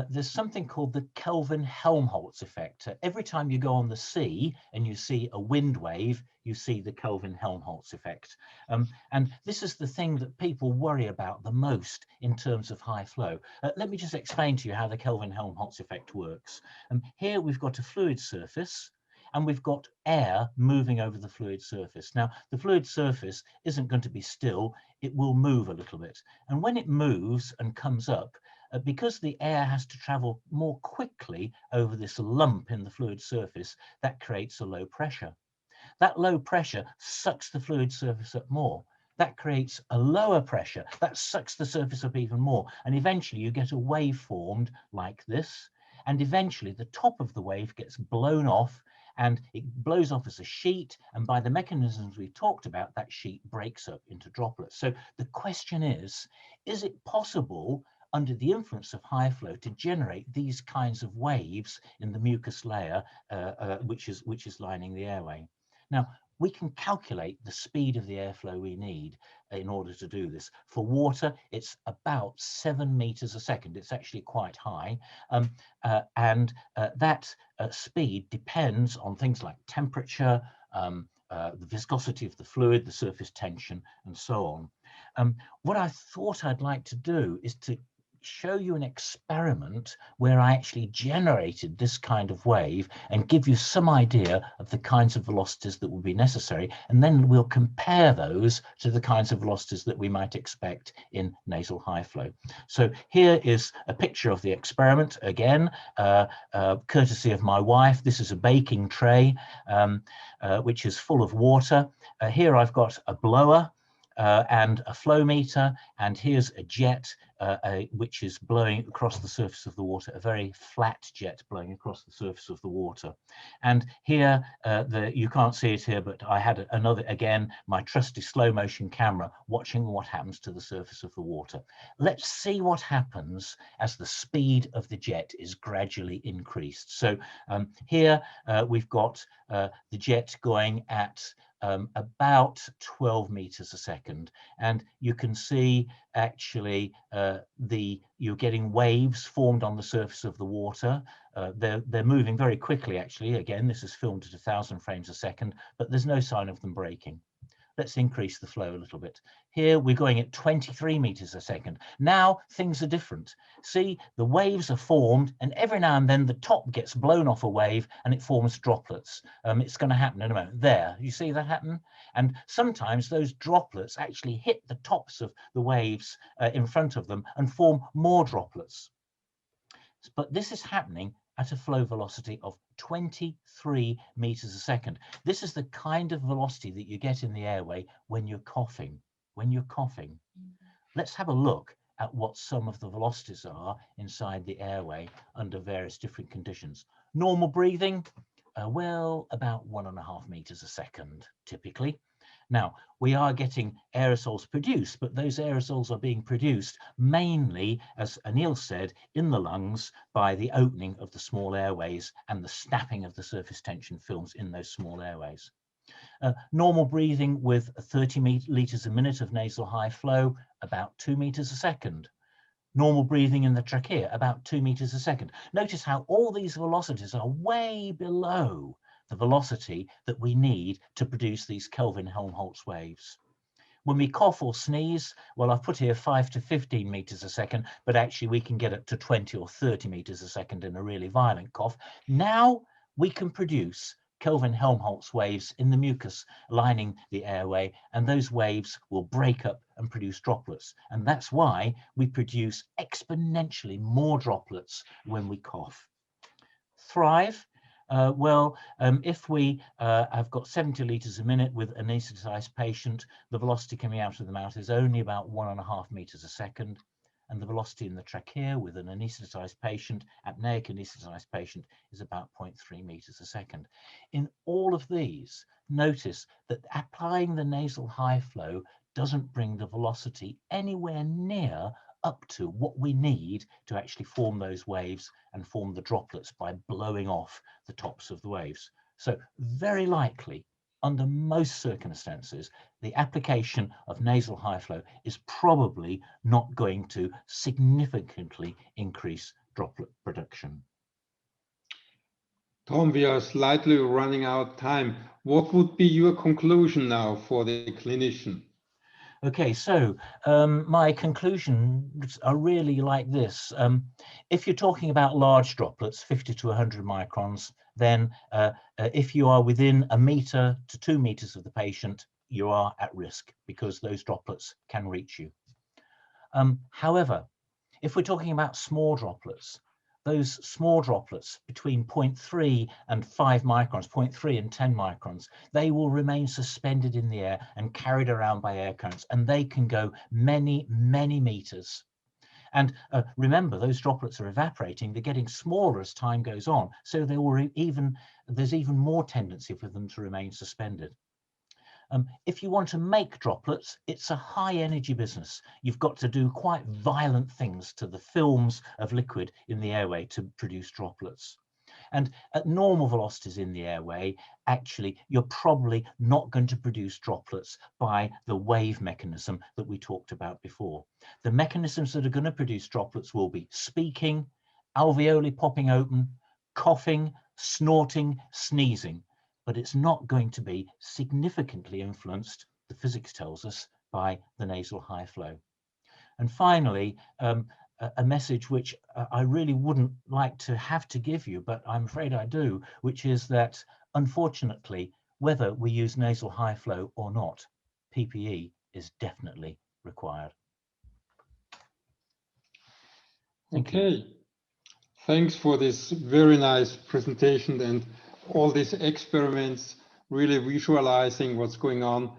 there's something called the Kelvin-Helmholtz effect. Every time you go on the sea and you see a wind wave, you see the Kelvin-Helmholtz effect. And this is the thing that people worry about the most in terms of high flow. Let me just explain to you how the Kelvin-Helmholtz effect works. Here we've got a fluid surface, and we've got air moving over the fluid surface. Now, the fluid surface isn't going to be still, it will move a little bit. And when it moves and comes up, because the air has to travel more quickly over this lump in the fluid surface, that creates a low pressure. That low pressure sucks the fluid surface up more. That creates a lower pressure, that sucks the surface up even more. And eventually you get a wave formed like this. And eventually the top of the wave gets blown off, and it blows off as a sheet, and by the mechanisms we talked about, that sheet breaks up into droplets. So the question is it possible under the influence of high flow to generate these kinds of waves in the mucus layer, which is lining the airway? Now, we can calculate the speed of the airflow we need in order to do this. For water, it's about 7 meters a second. It's actually quite high. That speed depends on things like temperature, the viscosity of the fluid, the surface tension, and so on. What I thought I'd like to do is to show you an experiment where I actually generated this kind of wave and give you some idea of the kinds of velocities that would be necessary, and then we'll compare those to the kinds of velocities that we might expect in nasal high flow. So here is a picture of the experiment, again, courtesy of my wife. This is a baking tray which is full of water. Here I've got a blower and a flow meter, and here's a jet which is blowing across the surface of the water, a very flat jet blowing across the surface of the water. And here, you can't see it here, but I had another, again, my trusty slow motion camera watching what happens to the surface of the water. Let's see what happens as the speed of the jet is gradually increased. So here we've got the jet going at about 12 meters a second, and you can see actually you're getting waves formed on the surface of the water. They're moving very quickly, actually. Again, this is filmed at 1,000 frames a second, but there's no sign of them breaking. Let's increase the flow a little bit. Here we're going at 23 meters a second. Now things are different. See, the waves are formed, and every now and then the top gets blown off a wave and it forms droplets. It's going to happen in a moment. There, you see that happen? And sometimes those droplets actually hit the tops of the waves in front of them and form more droplets. But this is happening at a flow velocity of 23 meters a second. This is the kind of velocity that you get in the airway when you're coughing. Let's have a look at what some of the velocities are inside the airway under various different conditions. Normal breathing, well, about 1.5 meters a second, typically. Now, we are getting aerosols produced, but those aerosols are being produced mainly, as Anil said, in the lungs by the opening of the small airways and the snapping of the surface tension films in those small airways. Normal breathing with 30 liters a minute of nasal high flow, about 2 meters a second. Normal breathing in the trachea, about 2 meters a second. Notice how all these velocities are way below the velocity that we need to produce these Kelvin-Helmholtz waves. When we cough or sneeze, well, I've put here 5 to 15 meters a second, but actually we can get up to 20 or 30 meters a second in a really violent cough. Now we can produce Kelvin-Helmholtz waves in the mucus lining the airway, and those waves will break up and produce droplets. And that's why we produce exponentially more droplets when we cough. Thrive. If we have got 70 liters a minute with an anesthetized patient, the velocity coming out of the mouth is only about 1.5 meters a second. And the velocity in the trachea with an anesthetized patient, apneic anesthetized patient, is about 0.3 meters a second. In all of these, notice that applying the nasal high flow doesn't bring the velocity anywhere near up to what we need to actually form those waves and form the droplets by blowing off the tops of the waves. So very likely, under most circumstances, the application of nasal high flow is probably not going to significantly increase droplet production. Tom, we are slightly running out of time. What would be your conclusion now for the clinician? Okay, so my conclusions are really like this. If you're talking about large droplets, 50 to 100 microns, then if you are within 1 meter to 2 meters of the patient, you are at risk because those droplets can reach you. However, if we're talking about small droplets, those small droplets between 0.3 and 5 microns, 0.3 and 10 microns, they will remain suspended in the air and carried around by air currents, and they can go many, many meters. And remember, those droplets are evaporating, they're getting smaller as time goes on, so there's even more tendency for them to remain suspended. If you want to make droplets, it's a high energy business. You've got to do quite violent things to the films of liquid in the airway to produce droplets. And at normal velocities in the airway, actually, you're probably not going to produce droplets by the wave mechanism that we talked about before. The mechanisms that are going to produce droplets will be speaking, alveoli popping open, coughing, snorting, sneezing. But it's not going to be significantly influenced, the physics tells us, by the nasal high flow. And finally, a message which I really wouldn't like to have to give you, but I'm afraid I do, which is that, unfortunately, whether we use nasal high flow or not, PPE is definitely required. Okay, thanks for this very nice presentation and all these experiments, really visualizing what's going on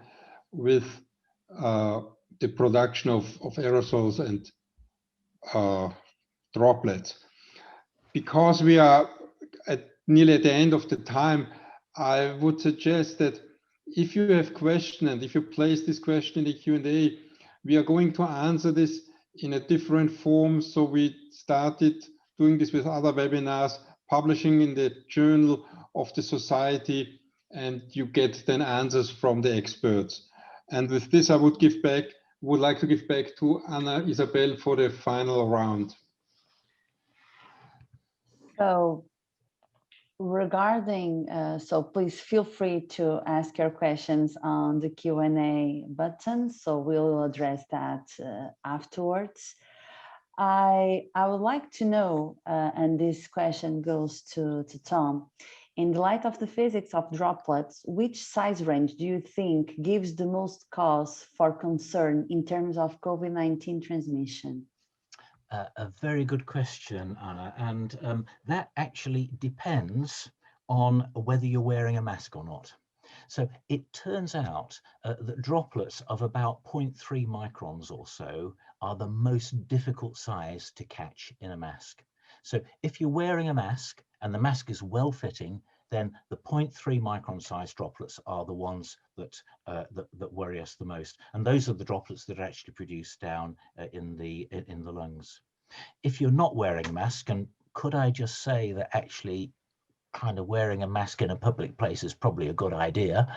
with the production of aerosols and droplets. Because we are nearly at the end of the time, I would suggest that if you have questions and if you place this question in the Q&A, we are going to answer this in a different form. So we started doing this with other webinars, publishing in the journal of the society, and you get then answers from the experts. And with this, I would like to give back to Anna Isabel for the final round. So regarding, so please feel free to ask your questions on the Q&A button. So we'll address that afterwards. I would like to know, and this question goes to Tom, in the light of the physics of droplets, which size range do you think gives the most cause for concern in terms of COVID-19 transmission? A very good question, Anna, and that actually depends on whether you're wearing a mask or not. So it turns out that droplets of about 0.3 microns or so are the most difficult size to catch in a mask. So if you're wearing a mask and the mask is well fitting, then the 0.3 micron size droplets are the ones that worry us the most. And those are the droplets that are actually produced down in the lungs. If you're not wearing a mask, and could I just say that actually kind of wearing a mask in a public place is probably a good idea.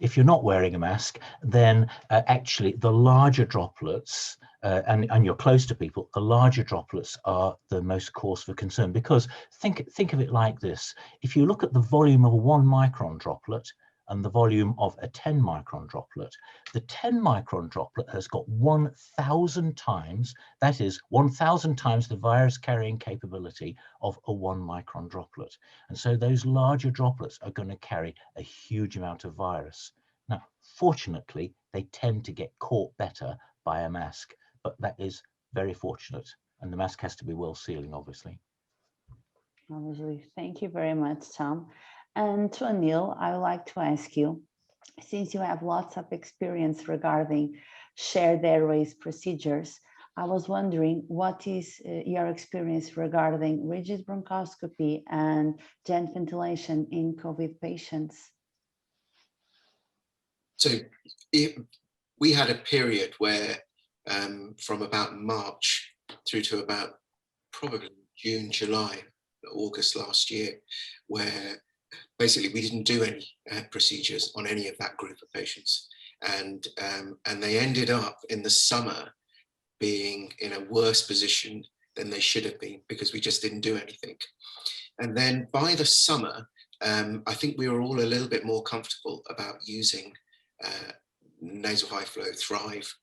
If you're not wearing a mask, then actually the larger droplets, and you're close to people, the larger droplets are the most cause for concern, because think of it like this. If you look at the volume of a 1 micron droplet and the volume of a 10 micron droplet, the 10 micron droplet has got 1,000 times, that is 1,000 times the virus carrying capability of a 1 micron droplet. And so those larger droplets are going to carry a huge amount of virus. Now, fortunately, they tend to get caught better by a mask, but that is very fortunate. And the mask has to be well sealing, obviously. Obviously, thank you very much, Tom. And to Anil, I would like to ask you, since you have lots of experience regarding shared airways procedures, I was wondering what is your experience regarding rigid bronchoscopy and vent ventilation in COVID patients? So we had a period where from about March through to about probably June, July, August last year, where basically we didn't do any procedures on any of that group of patients. And they ended up in the summer being in a worse position than they should have been because we just didn't do anything. And then by the summer, I think we were all a little bit more comfortable about using nasal high flow, Thrive,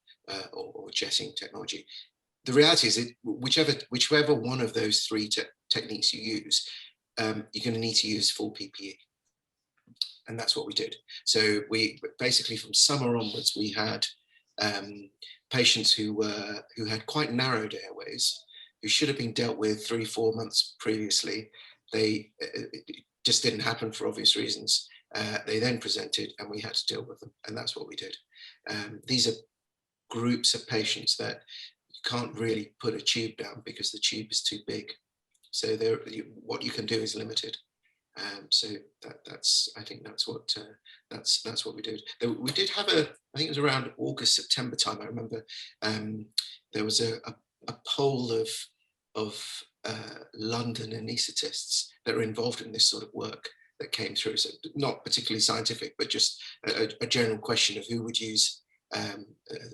or jetting technology. The reality is, whichever one of those three techniques you use, you're going to need to use full PPE. And that's what we did. So we basically, from summer onwards, we had patients who had quite narrowed airways, who should have been dealt with 3-4 months previously. It just didn't happen for obvious reasons. They then presented and we had to deal with them. And that's what we did. These are groups of patients that you can't really put a tube down because the tube is too big. So what you can do is limited. So I think that's what we did. We did have I think it was around August, September time. I remember there was a poll of London anaesthetists that are involved in this sort of work that came through. So not particularly scientific, but just a general question of who would use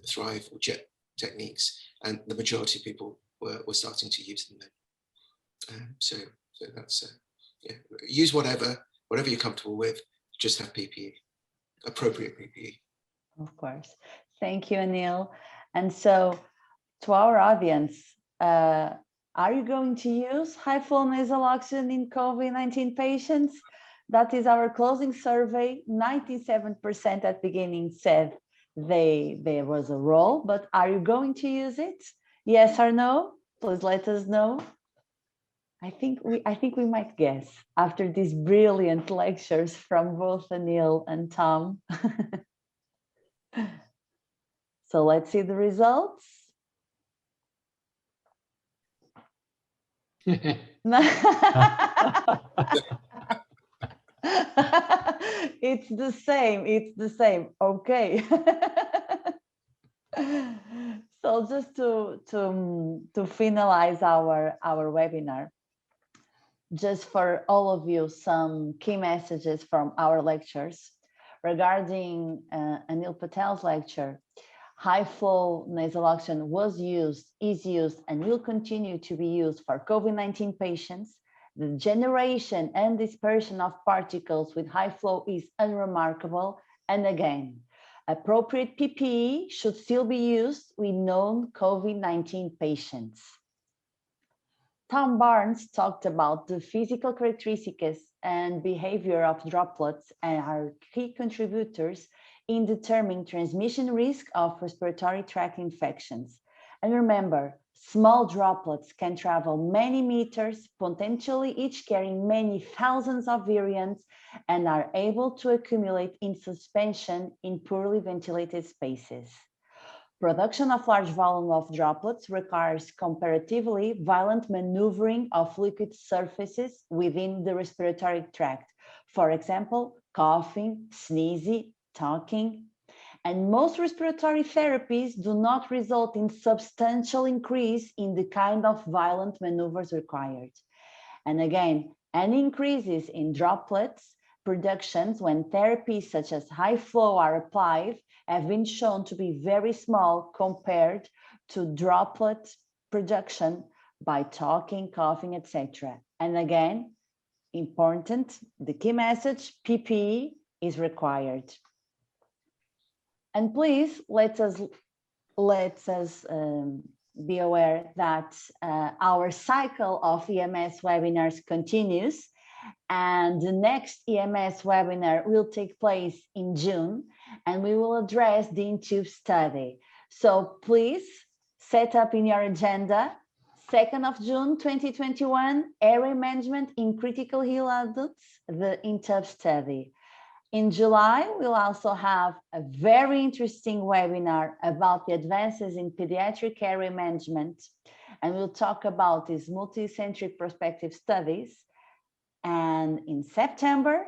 Thrive or Jet techniques, and the majority of people were starting to use them then. So that's yeah. Use whatever you're comfortable with. Just have PPE, appropriate PPE. Of course. Thank you, Anil. And so, to our audience, are you going to use high flow nasal oxygen in COVID-19 patients? That is our closing survey. 97% at the beginning said there was a role, but are you going to use it? Yes or no? Please let us know. I think we might guess after these brilliant lectures from both Anil and Tom. So let's see the results. It's the same. Okay. So just to finalize our webinar, just for all of you, some key messages from our lectures regarding Anil Patel's lecture. High flow nasal oxygen was used, is used, and will continue to be used for COVID-19 patients. The generation and dispersion of particles with high flow is unremarkable. And again, appropriate PPE should still be used with known COVID-19 patients. Tom Barnes talked about the physical characteristics and behavior of droplets and are key contributors in determining transmission risk of respiratory tract infections. And remember, small droplets can travel many meters, potentially each carrying many thousands of virions, and are able to accumulate in suspension in poorly ventilated spaces. Production of large volume of droplets requires comparatively violent maneuvering of liquid surfaces within the respiratory tract. For example, coughing, sneezing, talking. And most respiratory therapies do not result in substantial increase in the kind of violent maneuvers required. And again, any increases in droplets productions when therapies such as high flow are applied have been shown to be very small compared to droplet production by talking, coughing, etc. And again, important, the key message, PPE is required. And please let us be aware that our cycle of EMS webinars continues, and the next EMS webinar will take place in June, and we will address the INTUBE study. So please set up in your agenda, 2nd of June 2021, airway management in critical ill adults, the INTUBE study. In July, we'll also have a very interesting webinar about the advances in pediatric airway management, and we'll talk about these multicentric prospective studies. And in September,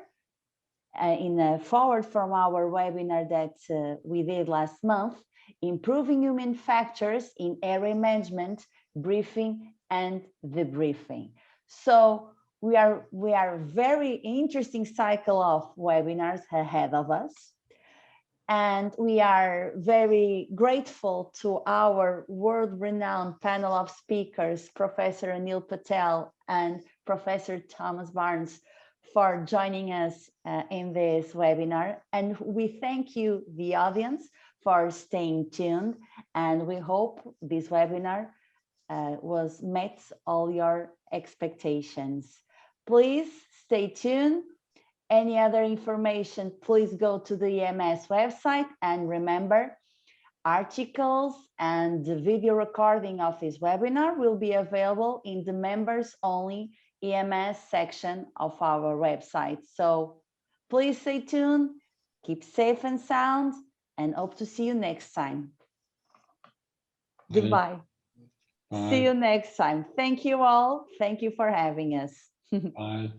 in a forward from our webinar that we did last month, improving human factors in area management, briefing and debriefing. So we are very interesting cycle of webinars ahead of us. And we are very grateful to our world-renowned panel of speakers, Professor Anil Patel and Professor Thomas Barnes, for joining us in this webinar. And we thank you, the audience, for staying tuned. And we hope this webinar was met all your expectations. Please stay tuned. Any other information, please go to the EMS website, and remember, articles and the video recording of this webinar will be available in the members only EMS section of our website. So please stay tuned, keep safe and sound, and hope to see you next time. Goodbye. Bye. See you next time. Thank you all. Thank you for having us. Bye.